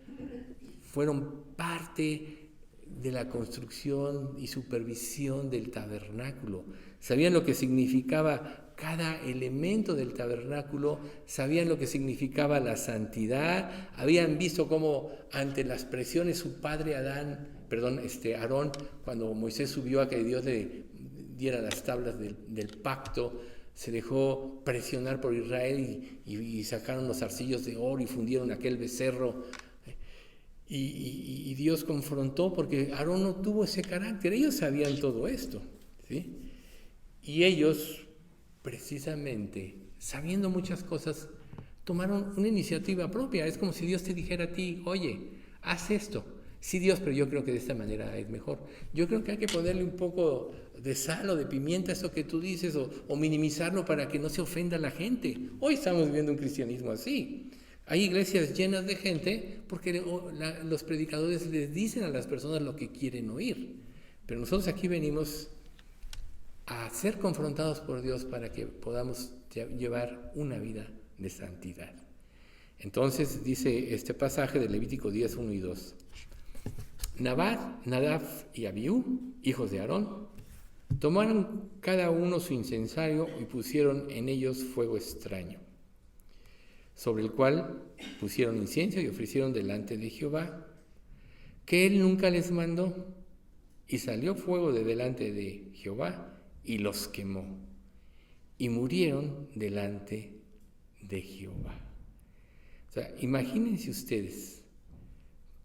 fueron parte de la construcción y supervisión del tabernáculo. Sabían lo que significaba cada elemento del tabernáculo, sabían lo que significaba la santidad, habían visto cómo ante las presiones su padre Aarón, cuando Moisés subió a que Dios le diera las tablas del pacto, se dejó presionar por Israel y sacaron los arcillos de oro y fundieron aquel becerro. Y Dios confrontó porque Aarón no tuvo ese carácter. Ellos sabían todo esto, ¿sí? Y ellos, precisamente, sabiendo muchas cosas, tomaron una iniciativa propia. Es como si Dios te dijera a ti, oye, haz esto. Sí, Dios, pero yo creo que de esta manera es mejor. Yo creo que hay que ponerle un poco de sal o de pimienta a eso que tú dices o minimizarlo para que no se ofenda a la gente. Hoy estamos viviendo un cristianismo así. Hay iglesias llenas de gente porque los predicadores les dicen a las personas lo que quieren oír. Pero nosotros aquí venimos a ser confrontados por Dios para que podamos llevar una vida de santidad. Entonces dice este pasaje de Levítico 10, 1 y 2. Nadab y Abiú, hijos de Aarón, tomaron cada uno su incensario y pusieron en ellos fuego extraño, sobre el cual pusieron incienso y ofrecieron delante de Jehová, que él nunca les mandó, y salió fuego de delante de Jehová y los quemó, y murieron delante de Jehová. O sea, imagínense ustedes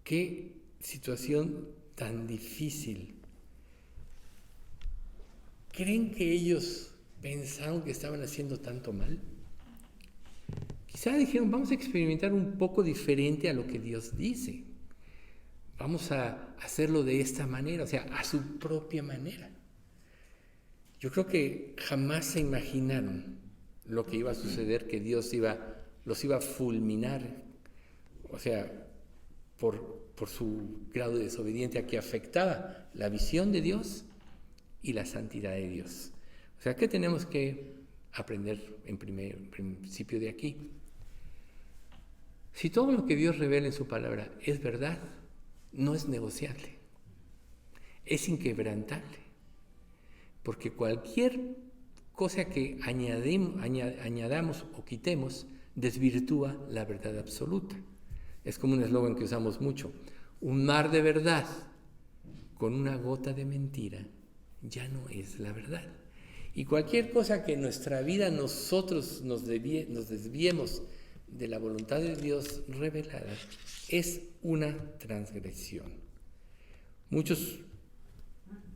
qué situación tan difícil. ¿Creen que ellos pensaron que estaban haciendo tanto mal? Quizá dijeron, vamos a experimentar un poco diferente a lo que Dios dice. Vamos a hacerlo de esta manera, o sea, a su propia manera. Yo creo que jamás se imaginaron lo que iba a suceder, que Dios los iba a fulminar, o sea, por su grado de desobediencia que afectaba la visión de Dios y la santidad de Dios. O sea, ¿qué tenemos que aprender en principio de aquí? Si todo lo que Dios revela en su palabra es verdad, no es negociable, es inquebrantable, porque cualquier cosa que añadamos o quitemos desvirtúa la verdad absoluta. Es como un eslogan que usamos mucho: un mar de verdad con una gota de mentira, ya no es la verdad. Y cualquier cosa que en nuestra vida nosotros nos desviemos de la voluntad de Dios revelada es una transgresión. Muchos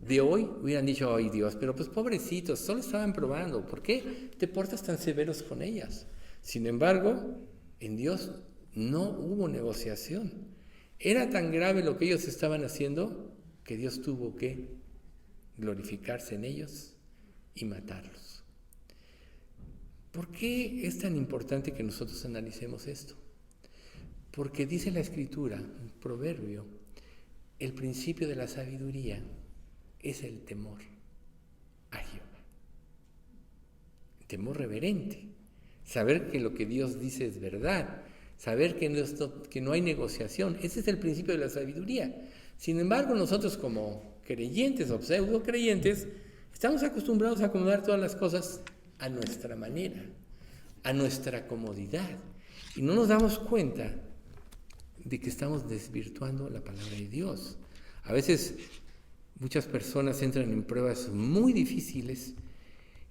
de hoy hubieran dicho, ay Dios, pero pues pobrecitos, solo estaban probando, ¿por qué te portas tan severos con ellas? Sin embargo, en Dios no hubo negociación. Era tan grave lo que ellos estaban haciendo que Dios tuvo que glorificarse en ellos y matarlos. ¿Por qué es tan importante que nosotros analicemos esto? Porque dice la Escritura, un proverbio, el principio de la sabiduría es el temor a Jehová. Temor reverente. Saber que lo que Dios dice es verdad. Saber que no hay negociación. Ese es el principio de la sabiduría. Sin embargo, nosotros como creyentes o pseudo creyentes estamos acostumbrados a acomodar todas las cosas a nuestra manera, a nuestra comodidad. Y no nos damos cuenta de que estamos desvirtuando la palabra de Dios. A veces muchas personas entran en pruebas muy difíciles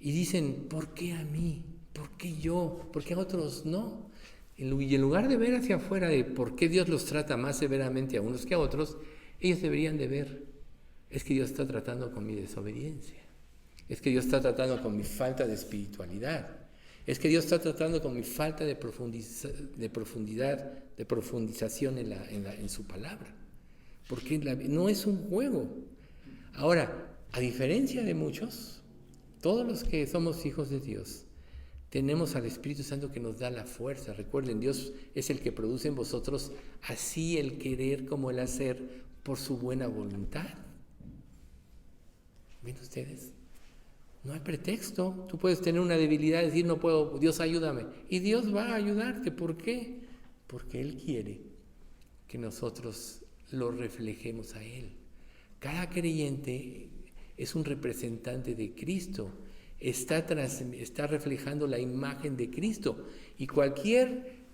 y dicen, ¿por qué a mí? ¿Por qué yo? ¿Por qué a otros no? Y en lugar de ver hacia afuera de por qué Dios los trata más severamente a unos que a otros, ellos deberían de ver, es que Dios está tratando con mi desobediencia, es que Dios está tratando con mi falta de espiritualidad, es que Dios está tratando con mi falta de profundización en su palabra, porque no es un juego. Ahora, a diferencia de muchos, todos los que somos hijos de Dios, tenemos al Espíritu Santo que nos da la fuerza. Recuerden, Dios es el que produce en vosotros así el querer como el hacer por su buena voluntad. ¿Ven ustedes? No hay pretexto. Tú puedes tener una debilidad y decir, no puedo, Dios ayúdame. Y Dios va a ayudarte. ¿Por qué? Porque Él quiere que nosotros lo reflejemos a Él. Cada creyente es un representante de Cristo. Está reflejando la imagen de Cristo. Y cualquier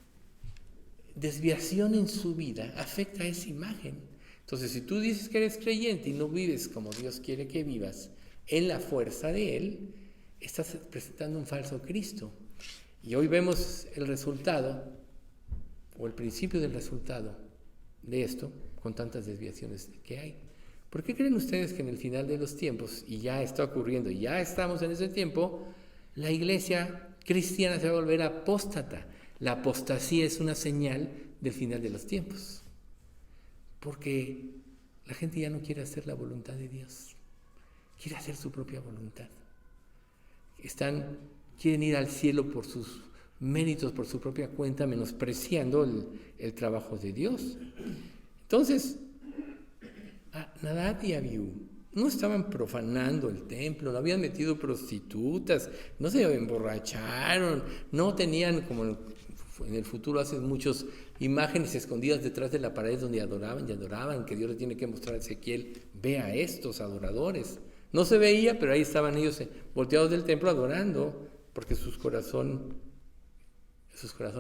desviación en su vida afecta a esa imagen. Entonces, si tú dices que eres creyente y no vives como Dios quiere que vivas, en la fuerza de Él, estás presentando un falso Cristo. Y hoy vemos el resultado, o el principio del resultado de esto, con tantas desviaciones que hay. ¿Por qué creen ustedes que en el final de los tiempos, y ya está ocurriendo, ya estamos en ese tiempo, la iglesia cristiana se va a volver apóstata? La apostasía es una señal del final de los tiempos. Porque la gente ya no quiere hacer la voluntad de Dios, quiere hacer su propia voluntad. Quieren ir al cielo por sus méritos, por su propia cuenta, menospreciando el trabajo de Dios. Entonces, Nadab y Abiú no estaban profanando el templo, no habían metido prostitutas, no se emborracharon, no tenían, como en el futuro hacen muchos, imágenes escondidas detrás de la pared donde adoraban, que Dios le tiene que mostrar a Ezequiel, ve a estos adoradores. No se veía, pero ahí estaban ellos volteados del templo adorando, porque sus corazones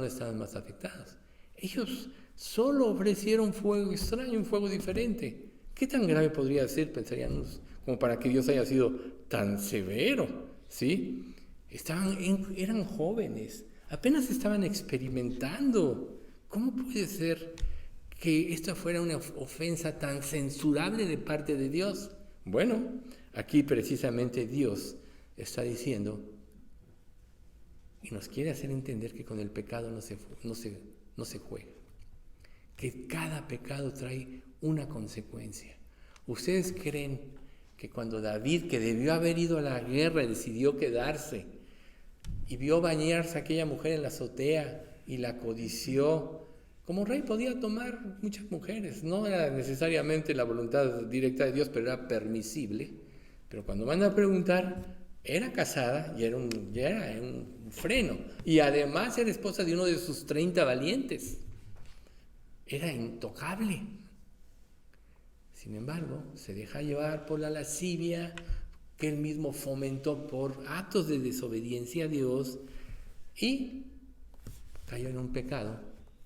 estaban más afectados. Ellos solo ofrecieron fuego extraño, un fuego diferente. ¿Qué tan grave podría ser, pensaríamos, como para que Dios haya sido tan severo? ¿Sí? Eran jóvenes, apenas estaban experimentando. ¿Cómo puede ser que esta fuera una ofensa tan censurable de parte de Dios? Bueno, aquí precisamente Dios está diciendo y nos quiere hacer entender que con el pecado no se juega, que cada pecado trae una consecuencia. ¿Ustedes creen que cuando David, que debió haber ido a la guerra, decidió quedarse y vio bañarse a aquella mujer en la azotea y la codició? Como rey podía tomar muchas mujeres, no era necesariamente la voluntad directa de Dios, pero era permisible. Pero cuando van a preguntar, era casada y era un freno. Y además era esposa de uno de sus 30 valientes. Era intocable. Sin embargo, se deja llevar por la lascivia que él mismo fomentó por actos de desobediencia a Dios y cayó en un pecado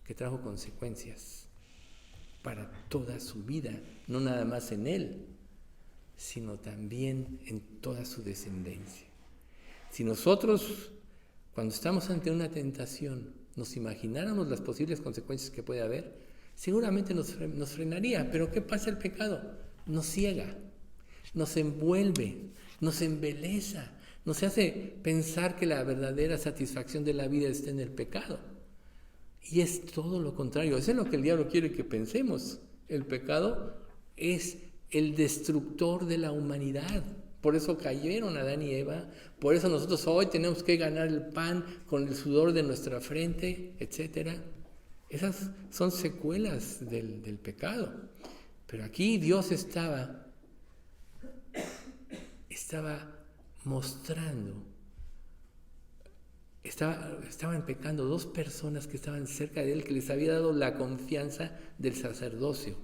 que trajo consecuencias para toda su vida, no nada más en él, sino también en toda su descendencia. Si nosotros, cuando estamos ante una tentación, nos imagináramos las posibles consecuencias que puede haber, seguramente nos frenaría. Pero ¿qué pasa el pecado? Nos ciega, nos envuelve, nos embeleza, nos hace pensar que la verdadera satisfacción de la vida está en el pecado. Y es todo lo contrario. Eso es lo que el diablo quiere que pensemos. El pecado es el destructor de la humanidad. Por eso cayeron Adán y Eva. Por eso nosotros hoy tenemos que ganar el pan con el sudor de nuestra frente, etc. Esas son secuelas del pecado. Pero aquí Dios estaba mostrando, estaban pecando dos personas que estaban cerca de él, que les había dado la confianza del sacerdocio.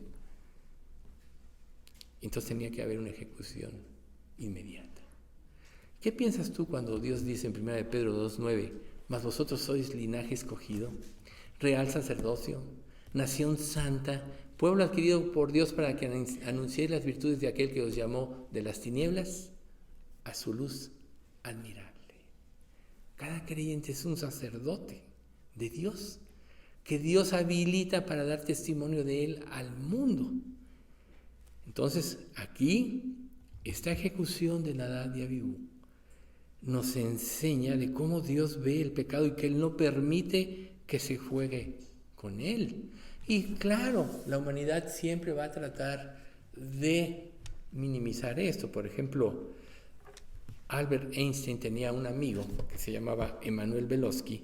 Entonces tenía que haber una ejecución inmediata. ¿Qué piensas tú cuando Dios dice en 1 Pedro 2:9, mas vosotros sois linaje escogido, real sacerdocio, nación santa, pueblo adquirido por Dios para que anunciéis las virtudes de aquel que os llamó de las tinieblas a su luz admirable? Cada creyente es un sacerdote de Dios, que Dios habilita para dar testimonio de Él al mundo. Entonces, aquí, esta ejecución de Nadab y Abiú nos enseña de cómo Dios ve el pecado y que Él no permite que se juegue con él. Y claro, la humanidad siempre va a tratar de minimizar esto. Por ejemplo, Albert Einstein tenía un amigo que se llamaba Emanuel Velikovsky,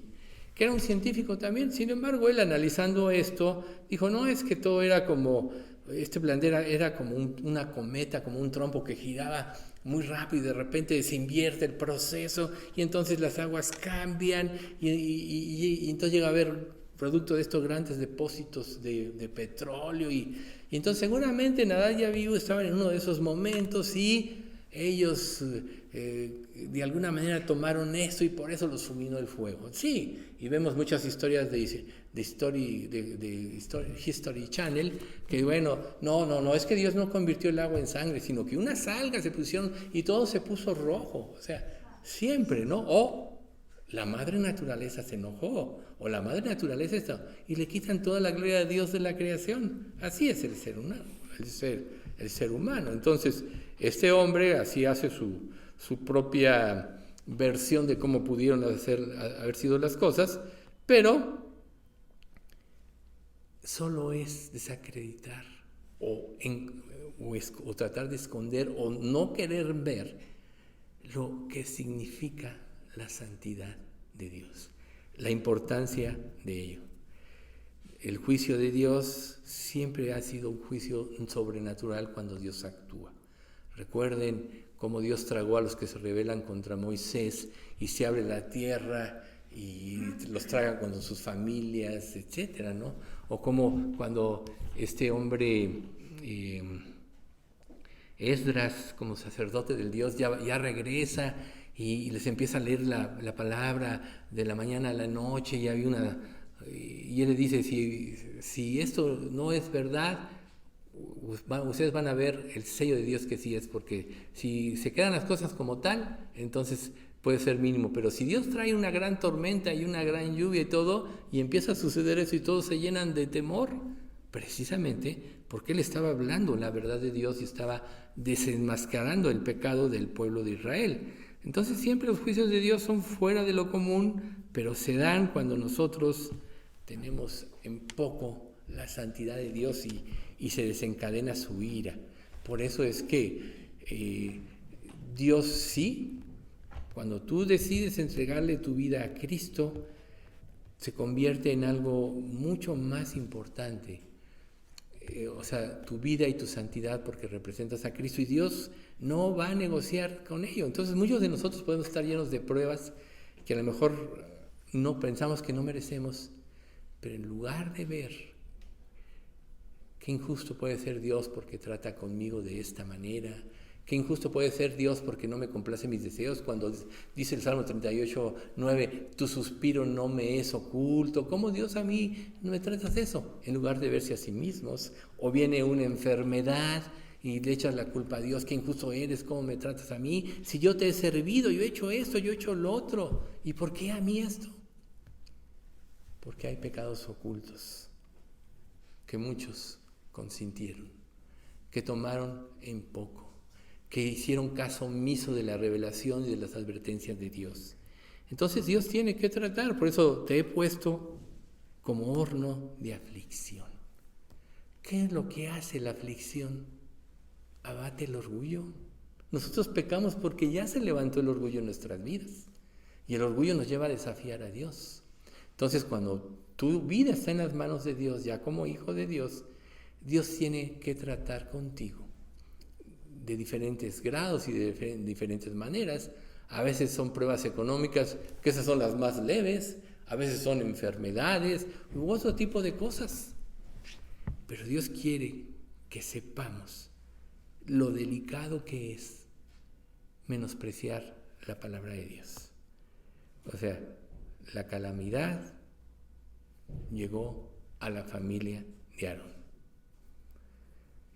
que era un científico también. Sin embargo, él analizando esto, dijo, no, es que todo era como, este planeta era como una cometa, como un trompo que giraba muy rápido y de repente se invierte el proceso y entonces las aguas cambian y entonces llega a haber producto de estos grandes depósitos de petróleo y entonces seguramente Nadab y Abiú estaban en uno de esos momentos y ellos de alguna manera tomaron esto y por eso los fulminó el fuego. Sí, y vemos muchas historias de History Channel que bueno, no, es que Dios no convirtió el agua en sangre, sino que unas algas se pusieron y todo se puso rojo. O sea, siempre, ¿no? O la madre naturaleza se enojó, o la madre naturaleza está, y le quitan toda la gloria a Dios de la creación. Así es el ser humano, el ser humano. Entonces, este hombre así hace su propia versión de cómo pudieron haber sido las cosas, pero solo es desacreditar o tratar de esconder o no querer ver lo que significa la santidad de Dios, la importancia de ello. El juicio de Dios siempre ha sido un juicio sobrenatural cuando Dios actúa. Recuerden cómo Dios tragó a los que se rebelan contra Moisés y se abre la tierra y los traga con sus familias, etcétera, ¿no? O como cuando este hombre Esdras, como sacerdote del Dios, ya regresa y les empieza a leer la palabra de la mañana a la noche y él le dice, si esto no es verdad, ustedes van a ver el sello de Dios que sí es, porque si se quedan las cosas como tal, entonces puede ser mínimo, pero si Dios trae una gran tormenta y una gran lluvia y todo, y empieza a suceder eso y todos se llenan de temor, precisamente porque él estaba hablando la verdad de Dios y estaba desenmascarando el pecado del pueblo de Israel. Entonces siempre los juicios de Dios son fuera de lo común, pero se dan cuando nosotros tenemos en poco la santidad de Dios y se desencadena su ira. Por eso es que Dios sí, cuando tú decides entregarle tu vida a Cristo, se convierte en algo mucho más importante. O sea, tu vida y tu santidad, porque representas a Cristo y Dios no va a negociar con ello. Entonces muchos de nosotros podemos estar llenos de pruebas que a lo mejor no pensamos que no merecemos, pero en lugar de ver qué injusto puede ser Dios porque trata conmigo de esta manera, qué injusto puede ser Dios porque no me complace mis deseos, cuando dice el Salmo 38:9, tu suspiro no me es oculto, ¿cómo Dios a mí no me tratas eso? En lugar de verse a sí mismos, o viene una enfermedad y le echas la culpa a Dios, qué injusto eres, cómo me tratas a mí, si yo te he servido, yo he hecho esto, yo he hecho lo otro, ¿y por qué a mí esto? Porque hay pecados ocultos que muchos consintieron, que tomaron en poco, que hicieron caso omiso de la revelación y de las advertencias de Dios. Entonces Dios tiene que tratar, por eso te he puesto como horno de aflicción. ¿Qué es lo que hace la aflicción? Abate el orgullo. Nosotros pecamos porque ya se levantó el orgullo en nuestras vidas, y el orgullo nos lleva a desafiar a Dios. Entonces, cuando tu vida está en las manos de Dios, ya como hijo de Dios, Dios tiene que tratar contigo de diferentes grados y de diferentes maneras. A veces son pruebas económicas, que esas son las más leves, a veces son enfermedades u otro tipo de cosas. Pero Dios quiere que sepamos lo delicado que es menospreciar la palabra de Dios. O sea, la calamidad llegó a la familia de Aarón.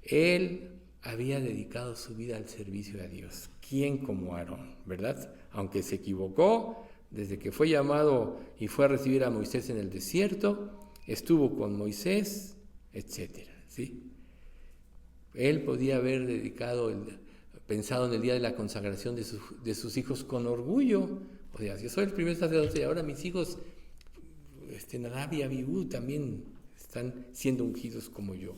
Él había dedicado su vida al servicio a Dios. ¿Quién como Aarón, verdad? Aunque se equivocó, desde que fue llamado y fue a recibir a Moisés en el desierto, estuvo con Moisés, etcétera, ¿sí? Él podía haber pensado en el día de la consagración de sus hijos con orgullo. O sea, yo soy el primer sacerdote y ahora mis hijos, Nadab y Abiú, también están siendo ungidos como yo.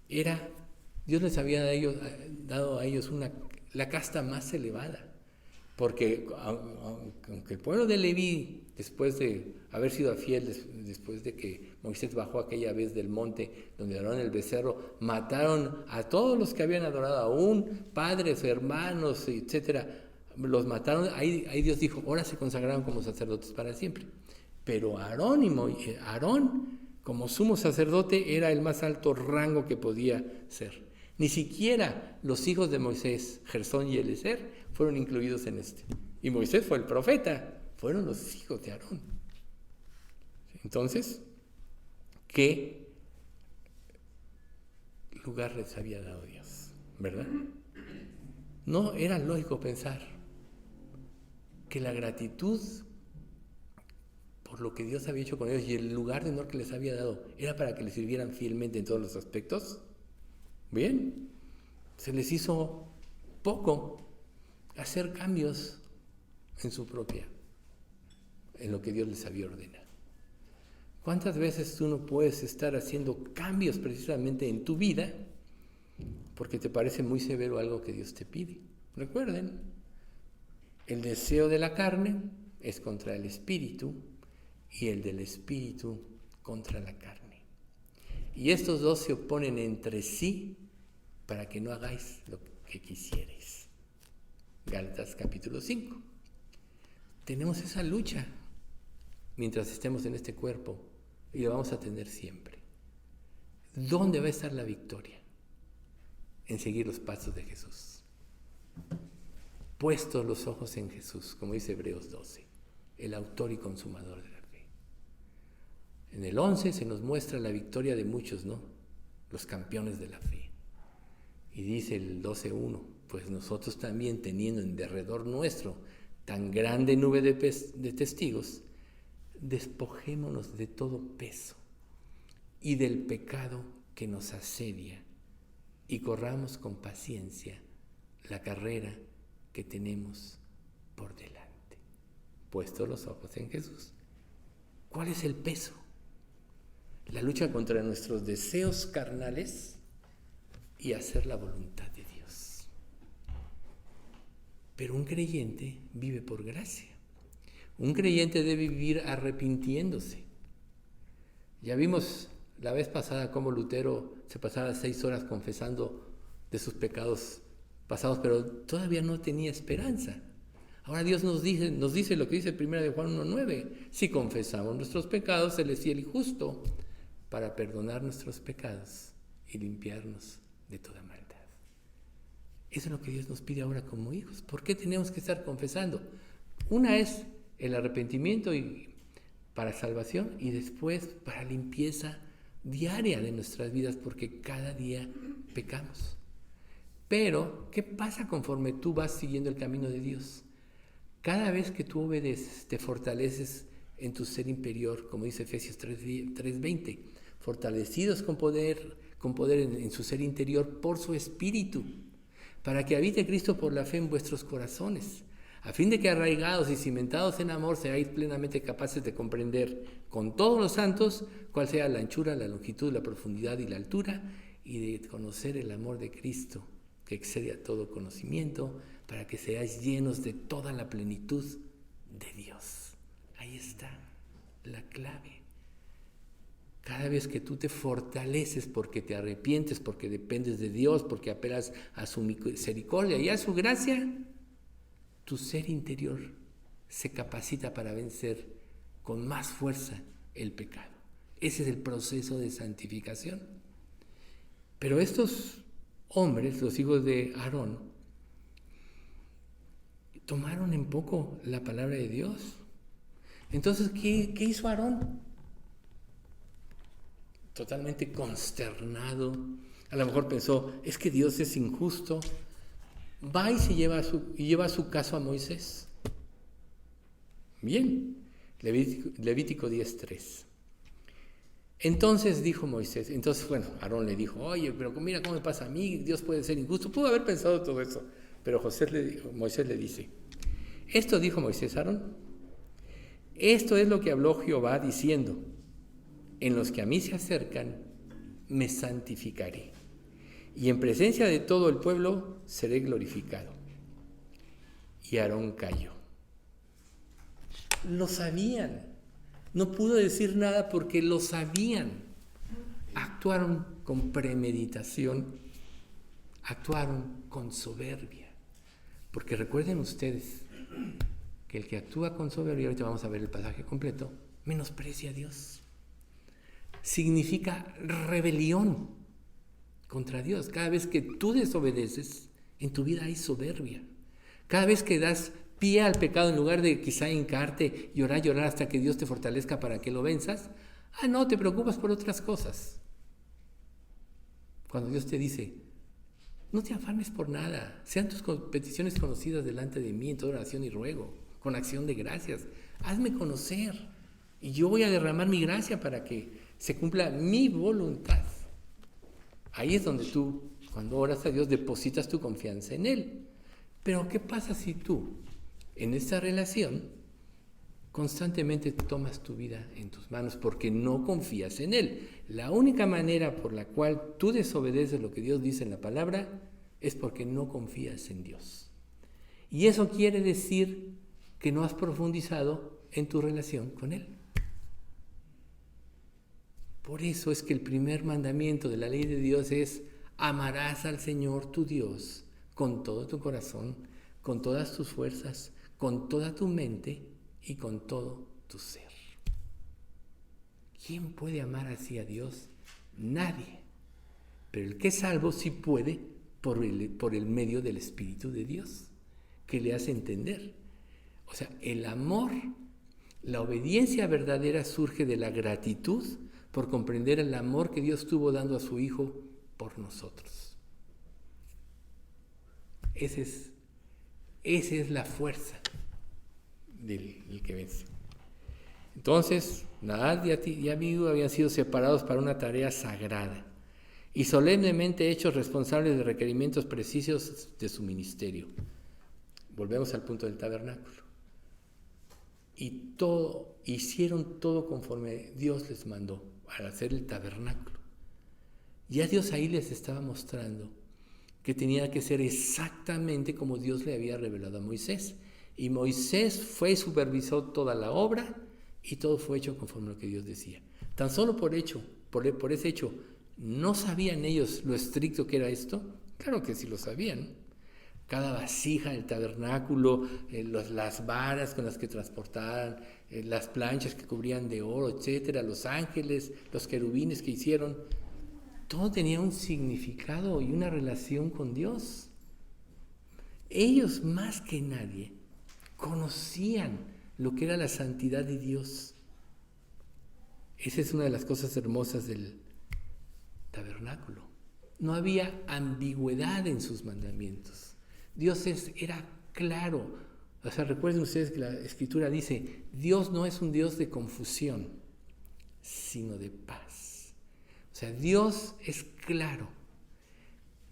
Dios les había dado a ellos la casta más elevada, porque aunque el pueblo de Leví, después de haber sido fiel, después de que Moisés bajó aquella vez del monte donde adoraron el becerro, mataron a todos los que habían adorado aún, padres, hermanos, etcétera, los mataron. Ahí Dios dijo, ahora se consagraron como sacerdotes para siempre. Pero Aarón, como sumo sacerdote, era el más alto rango que podía ser. Ni siquiera los hijos de Moisés, Gersón y Eliezer, fueron incluidos en este. Y Moisés fue el profeta, fueron los hijos de Aarón. Entonces, ¿qué lugar les había dado Dios? ¿Verdad? No era lógico pensar que la gratitud por lo que Dios había hecho con ellos y el lugar de honor que les había dado era para que les sirvieran fielmente en todos los aspectos. Bien, se les hizo poco hacer cambios en lo que Dios les había ordenado. ¿Cuántas veces tú no puedes estar haciendo cambios precisamente en tu vida porque te parece muy severo algo que Dios te pide? Recuerden, el deseo de la carne es contra el espíritu y el del espíritu contra la carne. Y estos dos se oponen entre sí para que no hagáis lo que quisierais. Gálatas capítulo 5. Tenemos esa lucha mientras estemos en este cuerpo y la vamos a tener siempre. ¿Dónde va a estar la victoria? En seguir los pasos de Jesús. Puestos los ojos en Jesús, como dice Hebreos 12, el autor y consumador de la fe. En el 11 se nos muestra la victoria de muchos, ¿no? Los campeones de la fe. Y dice el 12:1, pues nosotros también, teniendo en derredor nuestro tan grande nube de testigos, despojémonos de todo peso y del pecado que nos asedia y corramos con paciencia la carrera que tenemos por delante. Puestos los ojos en Jesús. ¿Cuál es el peso? La lucha contra nuestros deseos carnales y hacer la voluntad de Dios. Pero un creyente vive por gracia. Un creyente debe vivir arrepintiéndose. Ya vimos la vez pasada cómo Lutero se pasaba 6 horas confesando de sus pecados pasados, pero todavía no tenía esperanza. Ahora Dios nos dice lo que dice 1 de Juan 1:9. Si confesamos nuestros pecados, Él es fiel y justo para perdonar nuestros pecados y limpiarnos de toda maldad. Eso es lo que Dios nos pide ahora como hijos. ¿Por qué tenemos que estar confesando? Una es el arrepentimiento para salvación y después para limpieza diaria de nuestras vidas, porque cada día pecamos. Pero, ¿qué pasa conforme tú vas siguiendo el camino de Dios? Cada vez que tú obedeces, te fortaleces en tu ser interior, como dice Efesios 3:20, fortalecidos con poder en su ser interior por su Espíritu, para que habite Cristo por la fe en vuestros corazones, a fin de que arraigados y cimentados en amor seáis plenamente capaces de comprender con todos los santos cuál sea la anchura, la longitud, la profundidad y la altura, y de conocer el amor de Cristo, que excede a todo conocimiento, para que seáis llenos de toda la plenitud de Dios. Ahí está la clave. Cada vez que tú te fortaleces porque te arrepientes, porque dependes de Dios, porque apelas a su misericordia y a su gracia, tu ser interior se capacita para vencer con más fuerza el pecado. Ese es el proceso de santificación. Pero estos hombres, los hijos de Aarón, tomaron en poco la palabra de Dios. Entonces, ¿qué hizo Aarón? Totalmente consternado. A lo mejor pensó, es que Dios es injusto. Va y lleva su caso a Moisés. Bien, Levítico 10:3. Entonces dijo Moisés, Aarón le dijo, oye, pero mira cómo me pasa a mí, Dios puede ser injusto. Pudo haber pensado todo eso, pero Moisés le dice, esto dijo Moisés a Aarón, esto es lo que habló Jehová diciendo, en los que a mí se acercan, me santificaré, y en presencia de todo el pueblo seré glorificado. Y Aarón calló. Lo sabían. No pudo decir nada porque lo sabían. Actuaron con premeditación, actuaron con soberbia. Porque recuerden ustedes que el que actúa con soberbia, ahorita vamos a ver el pasaje completo, menosprecia a Dios. Significa rebelión contra Dios. Cada vez que tú desobedeces, en tu vida hay soberbia. Cada vez que das pie al pecado, en lugar de quizá hincarte, llorar hasta que Dios te fortalezca para que lo venzas, no, te preocupas por otras cosas. Cuando Dios te dice, no te afanes por nada, sean tus peticiones conocidas delante de mí en toda oración y ruego, con acción de gracias. Hazme conocer y yo voy a derramar mi gracia para que se cumpla mi voluntad. Ahí es donde tú, cuando oras a Dios, depositas tu confianza en Él. Pero ¿qué pasa si tú, en esta relación, constantemente tomas tu vida en tus manos porque no confías en Él? La única manera por la cual tú desobedeces lo que Dios dice en la palabra es porque no confías en Dios. Y eso quiere decir que no has profundizado en tu relación con Él. Por eso es que el primer mandamiento de la ley de Dios es: amarás al Señor tu Dios con todo tu corazón, con todas tus fuerzas, con toda tu mente y con todo tu ser. ¿Quién puede amar así a Dios? Nadie. Pero el que es salvo sí puede por el medio del Espíritu de Dios, que le hace entender. O sea, el amor, la obediencia verdadera surge de la gratitud por comprender el amor que Dios tuvo dando a su Hijo por nosotros. Esa es la fuerza del que vence. Entonces, Nadab y Abiú habían sido separados para una tarea sagrada y solemnemente hechos responsables de requerimientos precisos de su ministerio. Volvemos al punto del tabernáculo. Hicieron todo conforme Dios les mandó al hacer el tabernáculo. Ya Dios ahí les estaba mostrando que tenía que ser exactamente como Dios le había revelado a Moisés. Y Moisés fue y supervisó toda la obra y todo fue hecho conforme a lo que Dios decía. Tan solo por ese hecho, ¿no sabían ellos lo estricto que era esto? Claro que sí lo sabían. Cada vasija del tabernáculo, las varas con las que transportaban, las planchas que cubrían de oro, etcétera, los ángeles, los querubines que hicieron, todo tenía un significado y una relación con Dios. Ellos más que nadie conocían lo que era la santidad de Dios. Esa es una de las cosas hermosas del tabernáculo. No había ambigüedad en sus mandamientos. Dios era claro. O sea, recuerden ustedes que la Escritura dice, Dios no es un Dios de confusión, sino de paz. O sea, Dios es claro.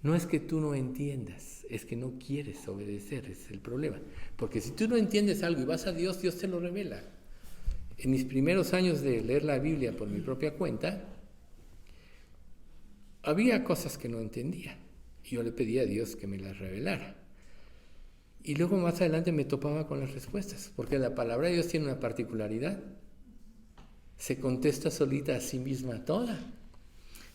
No es que tú no entiendas, es que no quieres obedecer, ese es el problema. Porque si tú no entiendes algo y vas a Dios, Dios te lo revela. En mis primeros años de leer la Biblia por mi propia cuenta, había cosas que no entendía. Y yo le pedía a Dios que me las revelara. Y luego más adelante me topaba con las respuestas, porque la palabra de Dios tiene una particularidad. Se contesta solita a sí misma toda.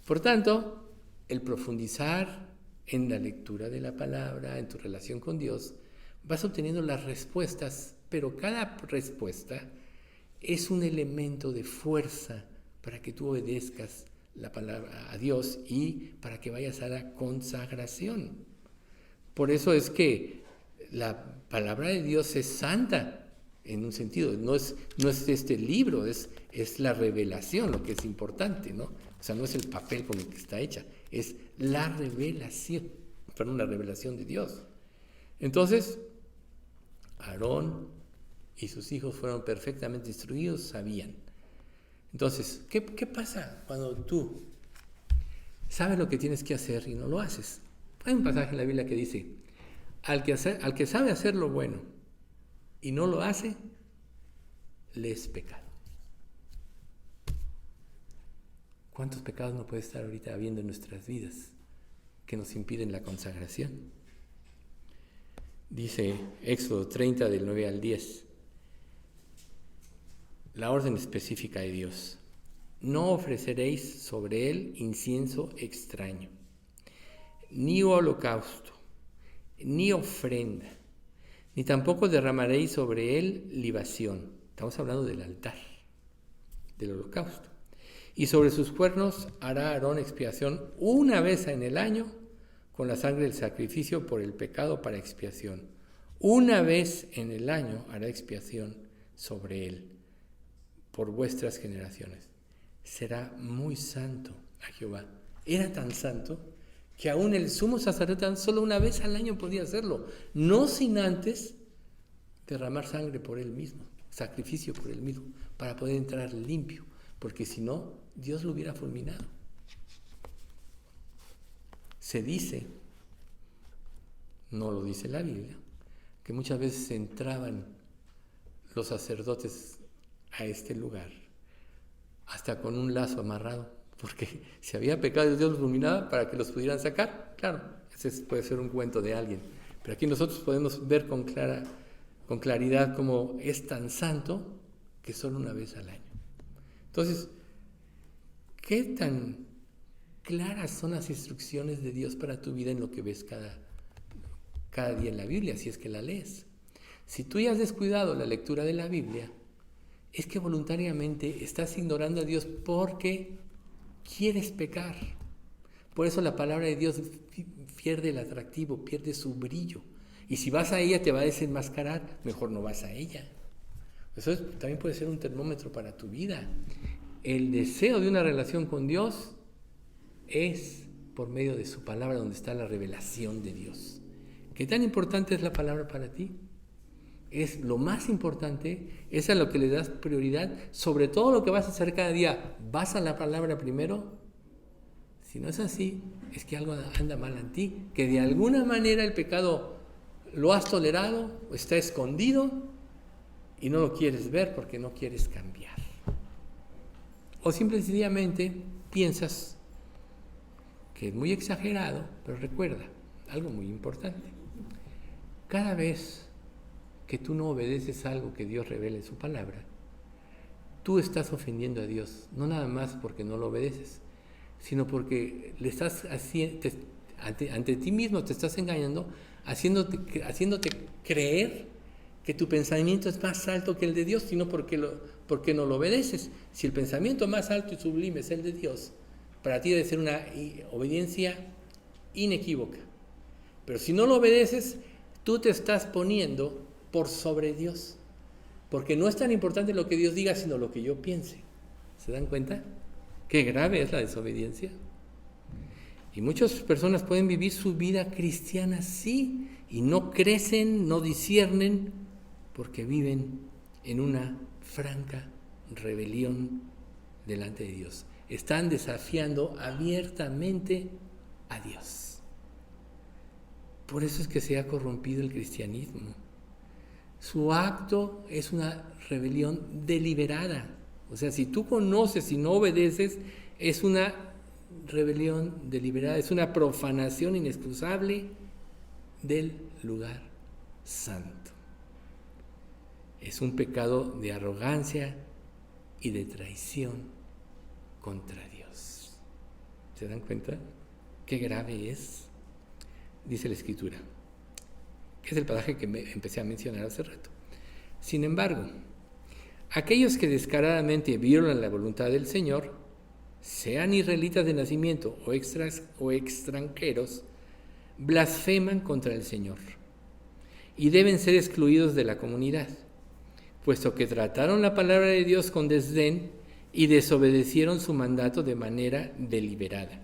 Por tanto, el profundizar en la lectura de la palabra, en tu relación con Dios, vas obteniendo las respuestas, pero cada respuesta es un elemento de fuerza para que tú obedezcas la palabra a Dios y para que vayas a la consagración. Por eso es que la palabra de Dios es santa en un sentido, no es este libro, es la revelación lo que es importante, ¿no? O sea, no es el papel con el que está hecha, es la revelación, la revelación de Dios. Entonces, Aarón y sus hijos fueron perfectamente instruidos, sabían. Entonces, ¿qué pasa cuando tú sabes lo que tienes que hacer y no lo haces? Hay un pasaje en la Biblia que dice, al que sabe hacer lo bueno y no lo hace, le es pecado. ¿Cuántos pecados no puede estar ahorita habiendo en nuestras vidas que nos impiden la consagración? Dice Éxodo 30 del 9 al 10, la orden específica de Dios. No ofreceréis sobre él incienso extraño, ni holocausto, ni ofrenda, ni tampoco derramaréis sobre él libación. Estamos hablando del altar, del holocausto. Y sobre sus cuernos hará Aarón expiación una vez en el año con la sangre del sacrificio por el pecado para expiación. Una vez en el año hará expiación sobre él por vuestras generaciones. Será muy santo a Jehová. Era tan santo que aún el sumo sacerdote tan solo una vez al año podía hacerlo, no sin antes derramar sangre por él mismo, sacrificio por él mismo, para poder entrar limpio, porque si no, Dios lo hubiera fulminado. Se dice, no lo dice la Biblia, que muchas veces entraban los sacerdotes a este lugar hasta con un lazo amarrado, porque si había pecado Dios los fulminaba para que los pudieran sacar. Claro, ese puede ser un cuento de alguien, pero aquí nosotros podemos ver con claridad cómo es tan santo que solo una vez al año. Entonces, ¿qué tan claras son las instrucciones de Dios para tu vida en lo que ves cada día en la Biblia, si es que la lees? Si tú ya has descuidado la lectura de la Biblia, es que voluntariamente estás ignorando a Dios porque quieres pecar. Por eso la palabra de Dios pierde el atractivo, pierde su brillo. Y si vas a ella te va a desenmascarar, mejor no vas a ella. Eso también puede ser un termómetro para tu vida. El deseo de una relación con Dios es por medio de su palabra, donde está la revelación de Dios. ¿Qué tan importante es la palabra para ti? Es lo más importante, es a lo que le das prioridad, sobre todo lo que vas a hacer cada día. ¿Vas a la palabra primero? Si no es así, es que algo anda mal en ti, que de alguna manera el pecado lo has tolerado, o está escondido y no lo quieres ver porque no quieres cambiar. O simplemente piensas que es muy exagerado, pero recuerda algo muy importante. Cada vez que tú no obedeces algo que Dios revela en su palabra, tú estás ofendiendo a Dios, no nada más porque no lo obedeces, sino porque le estás ante ti mismo te estás engañando, haciéndote creer que tu pensamiento es más alto que el de Dios, sino porque no lo obedeces. Si el pensamiento más alto y sublime es el de Dios, para ti debe ser una obediencia inequívoca. Pero si no lo obedeces, tú te estás poniendo por sobre Dios, porque no es tan importante lo que Dios diga, sino lo que yo piense. ¿Se dan cuenta? Qué grave es la desobediencia. Y muchas personas pueden vivir su vida cristiana así y no crecen, no disciernen, porque viven en una franca rebelión delante de Dios. Están desafiando abiertamente a Dios. Por eso es que se ha corrompido el cristianismo. Su acto es una rebelión deliberada. O sea, si tú conoces y no obedeces, es una rebelión deliberada, es una profanación inexcusable del lugar santo. Es un pecado de arrogancia y de traición contra Dios. ¿Se dan cuenta? Qué grave es. Dice la Escritura, que es el pasaje que empecé a mencionar hace rato. Sin embargo, aquellos que descaradamente violan la voluntad del Señor, sean israelitas de nacimiento o extranjeros, blasfeman contra el Señor y deben ser excluidos de la comunidad, puesto que trataron la palabra de Dios con desdén y desobedecieron su mandato de manera deliberada.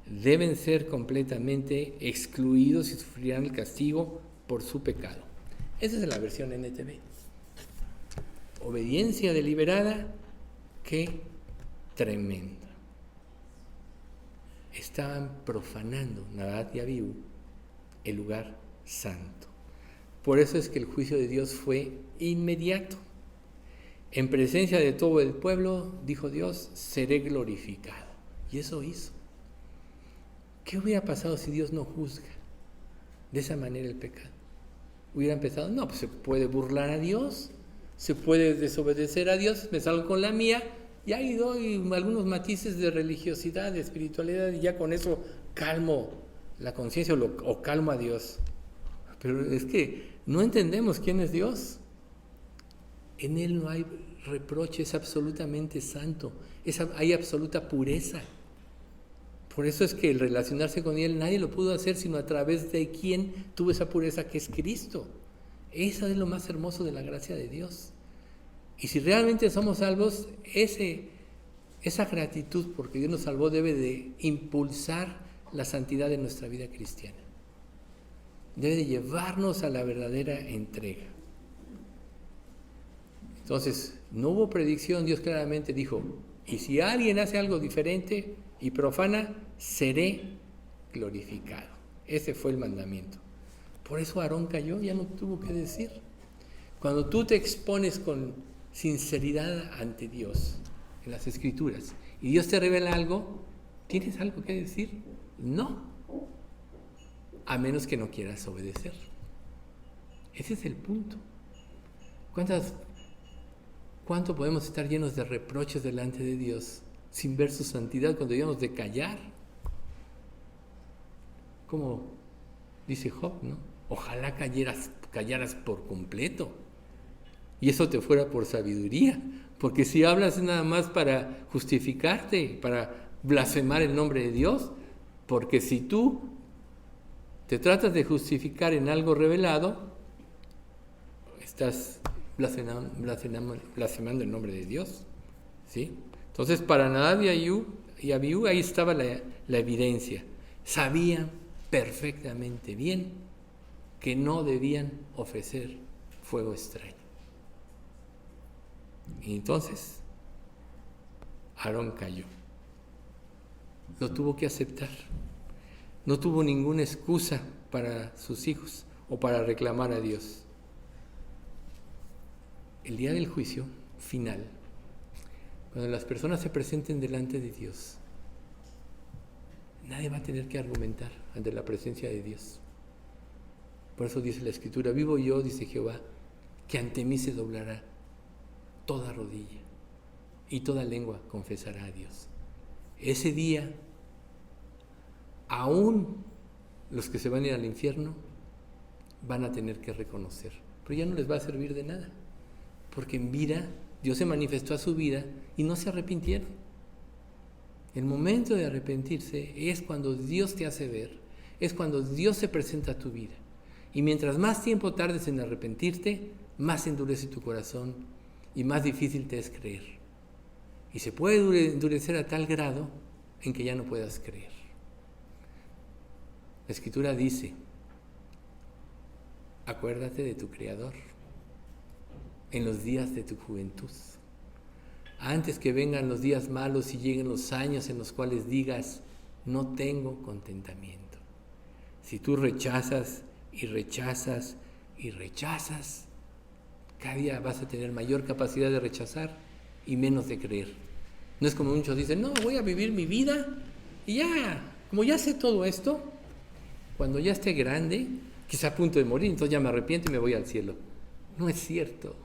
Deben ser completamente excluidos y sufrirán el castigo por su pecado. Esa es la versión NTV. Obediencia deliberada, qué tremenda. Estaban profanando, Nadab y Abiú, el lugar santo. Por eso es que el juicio de Dios fue inmediato. En presencia de todo el pueblo, dijo Dios, seré glorificado. Y eso hizo. ¿Qué hubiera pasado si Dios no juzga de esa manera el pecado? Hubiera empezado, no, pues se puede burlar a Dios, se puede desobedecer a Dios, me salgo con la mía, y ahí doy algunos matices de religiosidad, de espiritualidad, y ya con eso calmo la conciencia o calmo a Dios. Pero es que no entendemos quién es Dios. En Él no hay reproche, es absolutamente santo, hay absoluta pureza. Por eso es que el relacionarse con Él nadie lo pudo hacer sino a través de quien tuvo esa pureza, que es Cristo. Eso es lo más hermoso de la gracia de Dios. Y si realmente somos salvos, esa gratitud porque Dios nos salvó debe de impulsar la santidad de nuestra vida cristiana. Debe de llevarnos a la verdadera entrega. Entonces, no hubo predicción, Dios claramente dijo, y si alguien hace algo diferente y profana, seré glorificado. Ese fue el mandamiento. Por eso Aarón cayó, ya no tuvo que decir. Cuando tú te expones con sinceridad ante Dios en las Escrituras y Dios te revela algo, ¿tienes algo que decir? No, a menos que no quieras obedecer. Ese es el punto. ¿Cuánto podemos estar llenos de reproches delante de Dios sin ver su santidad cuando debemos de callar? Como dice Job, ¿no? Ojalá callaras por completo y eso te fuera por sabiduría, porque si hablas nada más para justificarte, para blasfemar el nombre de Dios, porque si tú te tratas de justificar en algo revelado, estás blasfemando el nombre de Dios, ¿sí? Entonces, para Nadab y Abiú, ahí estaba la evidencia. Sabían perfectamente bien que no debían ofrecer fuego extraño. Y entonces, Aarón cayó. Lo tuvo que aceptar. No tuvo ninguna excusa para sus hijos o para reclamar a Dios. El día del juicio final, cuando las personas se presenten delante de Dios, nadie va a tener que argumentar ante la presencia de Dios. Por eso dice la Escritura, vivo yo, dice Jehová, que ante mí se doblará toda rodilla y toda lengua confesará a Dios. Ese día, aún los que se van a ir al infierno van a tener que reconocer, pero ya no les va a servir de nada, porque en vida Dios se manifestó a su vida y no se arrepintieron. El momento de arrepentirse es cuando Dios te hace ver, es cuando Dios se presenta a tu vida. Y mientras más tiempo tardes en arrepentirte, más endurece tu corazón y más difícil te es creer. Y se puede endurecer a tal grado en que ya no puedas creer. La Escritura dice, acuérdate de tu Creador en los días de tu juventud, antes que vengan los días malos y lleguen los años en los cuales digas, no tengo contentamiento. Si tú rechazas y rechazas y rechazas, cada día vas a tener mayor capacidad de rechazar y menos de creer. No es como muchos dicen, no, voy a vivir mi vida y ya, como ya sé todo esto, cuando ya esté grande, quizá a punto de morir, entonces ya me arrepiento y me voy al cielo. No es cierto.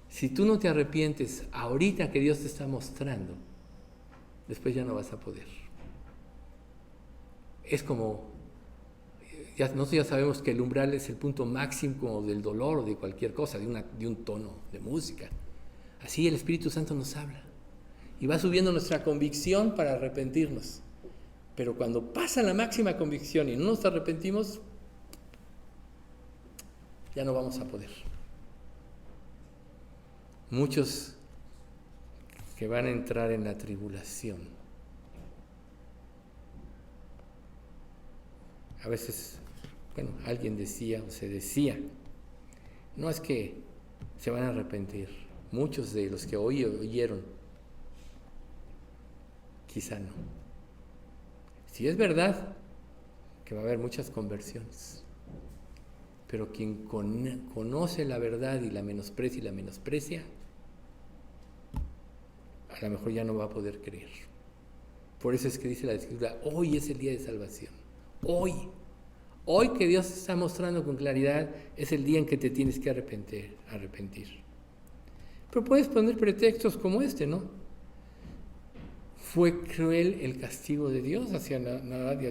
Si tú no te arrepientes ahorita que Dios te está mostrando, después ya no vas a poder. Es como, nosotros ya sabemos que el umbral es el punto máximo del dolor o de cualquier cosa, de un tono de música. Así el Espíritu Santo nos habla y va subiendo nuestra convicción para arrepentirnos. Pero cuando pasa la máxima convicción y no nos arrepentimos, ya no vamos a poder. Muchos que van a entrar en la tribulación, a veces, alguien decía o se decía, no es que se van a arrepentir. Muchos de los que oyeron, quizá no. Si es verdad que va a haber muchas conversiones, pero quien conoce la verdad y la menosprecia, a lo mejor ya no va a poder creer. Por eso es que dice la Escritura, hoy es el día de salvación. Hoy que Dios está mostrando con claridad, es el día en que te tienes que arrepentir. Pero puedes poner pretextos como este, ¿no? ¿Fue cruel el castigo de Dios hacia Nadab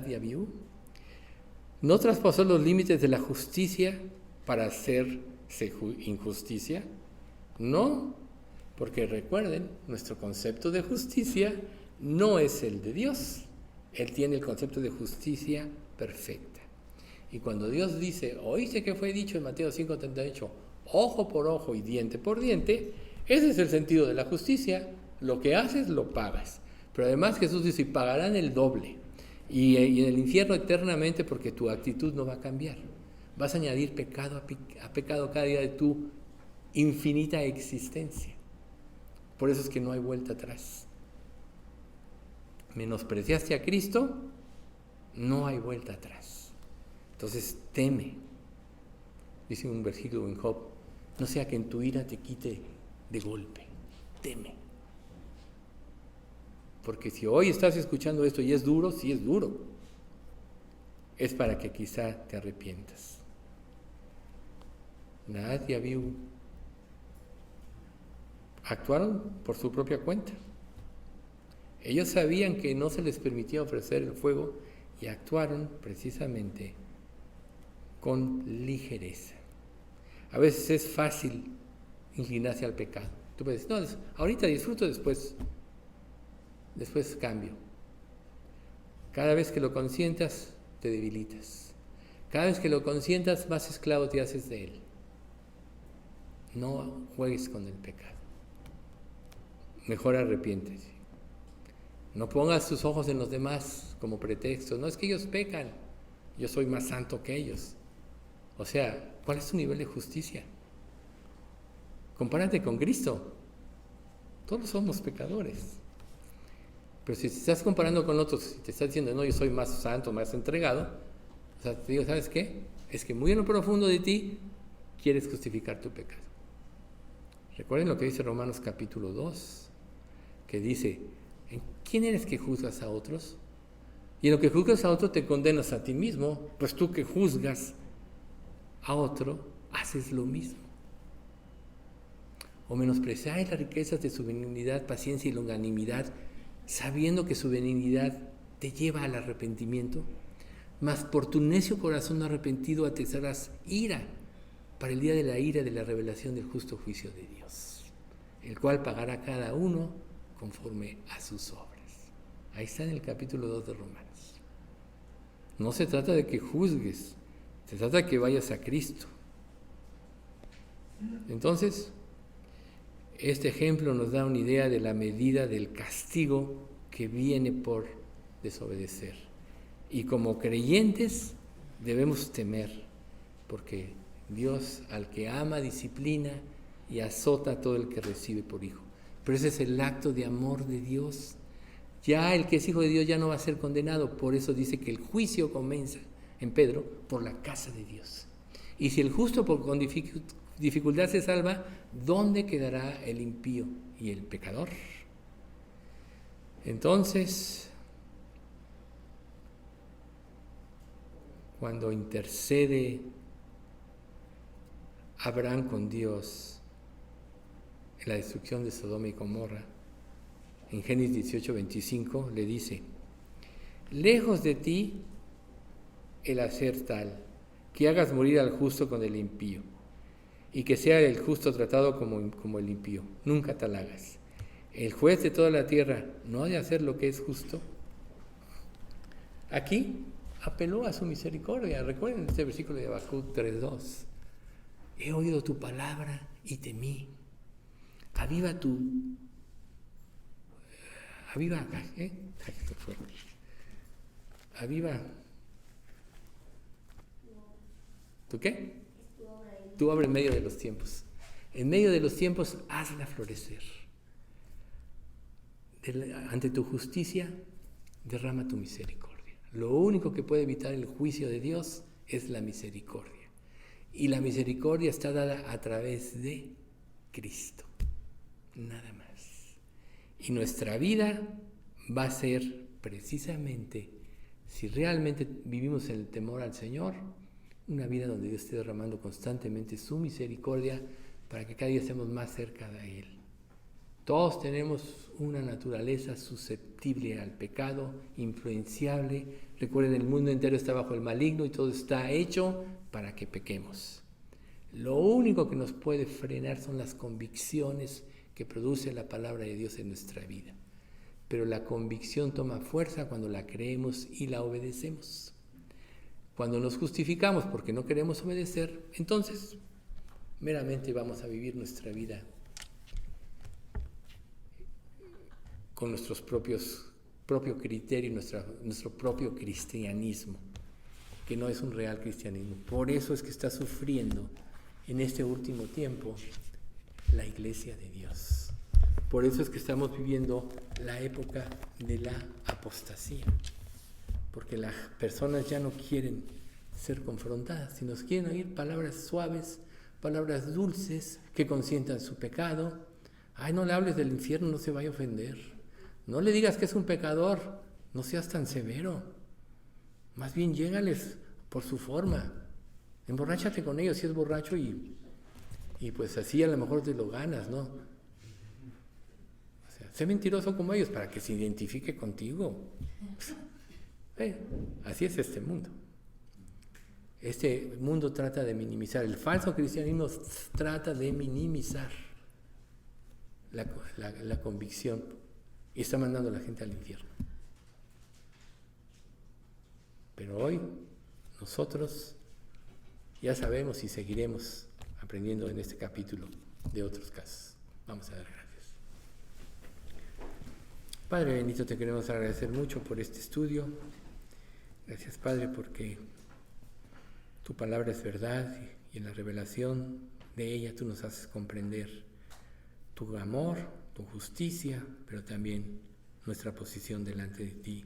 y Abiú? ¿No traspasó los límites de la justicia para hacerse injusticia? No, porque recuerden, nuestro concepto de justicia no es el de Dios. Él tiene el concepto de justicia perfecta. Y cuando Dios dice, oíste que fue dicho en Mateo 5:38, ojo por ojo y diente por diente, ese es el sentido de la justicia. Lo que haces, lo pagas. Pero además Jesús dice, y pagarán el doble. Y en el infierno eternamente, porque tu actitud no va a cambiar. Vas a añadir pecado a pecado cada día de tu infinita existencia. Por eso es que no hay vuelta atrás. Menospreciaste a Cristo, no hay vuelta atrás. Entonces teme. Dice un versículo en Job, no sea que en tu ira te quite de golpe. Teme. Porque si hoy estás escuchando esto y es duro, sí es duro. Es para que quizá te arrepientas. Nadab y Abiú actuaron por su propia cuenta. Ellos sabían que no se les permitía ofrecer el fuego y actuaron precisamente con ligereza. A veces es fácil inclinarse al pecado. Tú puedes decir, no, ahorita disfruto, después cambio. Cada vez que lo consientas, te debilitas. Cada vez que lo consientas, más esclavo te haces de él. No juegues con el pecado. Mejor arrepiéntete. No pongas tus ojos en los demás como pretexto. No es que ellos pecan, yo soy más santo que ellos. O sea, ¿cuál es tu nivel de justicia? Compárate con Cristo. Todos somos pecadores. Pero si te estás comparando con otros y te estás diciendo, no, yo soy más santo, más entregado, o sea, te digo, ¿sabes qué? Es que muy en lo profundo de ti quieres justificar tu pecado. Recuerden lo que dice Romanos capítulo 2, que dice, ¿en quién eres que juzgas a otros? Y en lo que juzgas a otro te condenas a ti mismo, pues tú que juzgas a otro, haces lo mismo. O menospreciáis las riquezas de su benignidad, paciencia y longanimidad, sabiendo que su benignidad te lleva al arrepentimiento, mas por tu necio corazón no arrepentido atesarás ira para el día de la ira de la revelación del justo juicio de Dios, el cual pagará cada uno conforme a sus obras. Ahí está en el capítulo 2 de Romanos. No se trata de que juzgues, se trata de que vayas a Cristo. Entonces, este ejemplo nos da una idea de la medida del castigo que viene por desobedecer. Y como creyentes debemos temer, porque Dios al que ama disciplina y azota a todo el que recibe por hijo. Pero ese es el acto de amor de Dios. Ya el que es hijo de Dios ya no va a ser condenado. Por eso dice que el juicio comienza en Pedro por la casa de Dios. Y si el justo con dificultad se salva, ¿dónde quedará el impío y el pecador? Entonces, cuando intercede Abraham con Dios en la destrucción de Sodoma y Gomorra, en Génesis 18:25 le dice: lejos de ti el hacer tal, que hagas morir al justo con el impío, y que sea el justo tratado como el impío. Nunca tal hagas. El juez de toda la tierra no ha de hacer lo que es justo. Aquí apeló a su misericordia. Recuerden este versículo de Habacuc 3:2. He oído tu palabra y temí. Aviva ¿tú qué? Tu obra en medio de los tiempos. En medio de los tiempos, hazla florecer. Ante tu justicia, derrama tu misericordia. Lo único que puede evitar el juicio de Dios es la misericordia. Y la misericordia está dada a través de Cristo. Nada más. Y nuestra vida va a ser precisamente, si realmente vivimos en el temor al Señor, una vida donde Dios esté derramando constantemente su misericordia para que cada día estemos más cerca de Él. Todos tenemos una naturaleza susceptible al pecado, influenciable. Recuerden, el mundo entero está bajo el maligno y todo está hecho para que pequemos. Lo único que nos puede frenar son las convicciones que produce la palabra de Dios en nuestra vida. Pero la convicción toma fuerza cuando la creemos y la obedecemos. Cuando nos justificamos porque no queremos obedecer, entonces meramente vamos a vivir nuestra vida con nuestros propio criterio, nuestro propio cristianismo, que no es un real cristianismo. Por eso es que está sufriendo en este último tiempo la iglesia de Dios. Por eso es que estamos viviendo la época de la apostasía, porque las personas ya no quieren ser confrontadas, sino quieren oír palabras suaves, palabras dulces que consientan su pecado. Ay, no le hables del infierno, no se vaya a ofender. No le digas que es un pecador, no seas tan severo. Más bien llégales por su forma. Emborráchate con ellos si es borracho y pues así a lo mejor te lo ganas, ¿no? O sea, sé mentiroso como ellos para que se identifique contigo. Así es este mundo. Este mundo trata de minimizar. El falso cristianismo trata de minimizar la convicción y está mandando a la gente al infierno. Pero hoy nosotros ya sabemos y seguiremos aprendiendo en este capítulo de otros casos. Vamos a dar gracias. Padre bendito, te queremos agradecer mucho por este estudio. Gracias, Padre, porque tu palabra es verdad y en la revelación de ella tú nos haces comprender tu amor, tu justicia, pero también nuestra posición delante de ti.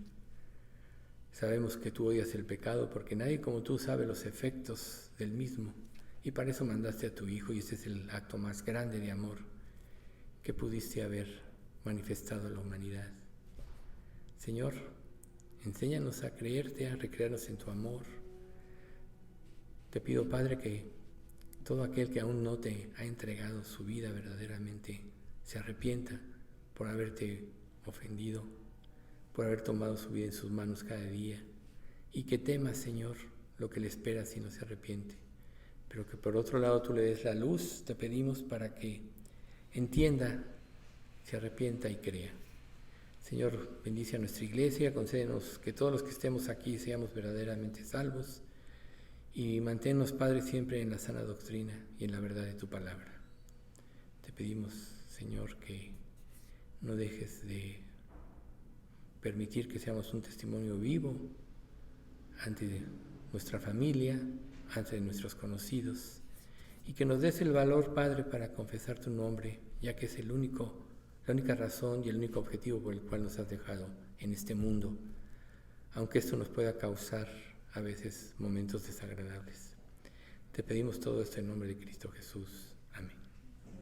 Sabemos que tú odias el pecado porque nadie como tú sabe los efectos del mismo, y para eso mandaste a tu Hijo, y ese es el acto más grande de amor que pudiste haber manifestado a la humanidad. Señor, enséñanos a creerte, a recrearnos en tu amor. Te pido, Padre, que todo aquel que aún no te ha entregado su vida verdaderamente se arrepienta por haberte ofendido, por haber tomado su vida en sus manos cada día, y que temas, Señor, lo que le espera si no se arrepiente, pero que por otro lado tú le des la luz, te pedimos, para que entienda, se arrepienta y crea. Señor, bendice a nuestra iglesia, concédenos que todos los que estemos aquí seamos verdaderamente salvos, y manténnos, Padre, siempre en la sana doctrina y en la verdad de tu palabra. Te pedimos, Señor, que no dejes de permitir que seamos un testimonio vivo ante nuestra familia, ante nuestros conocidos, y que nos des el valor, Padre, para confesar tu nombre, ya que es la única razón y el único objetivo por el cual nos has dejado en este mundo, aunque esto nos pueda causar a veces momentos desagradables. Te pedimos todo esto en nombre de Cristo Jesús.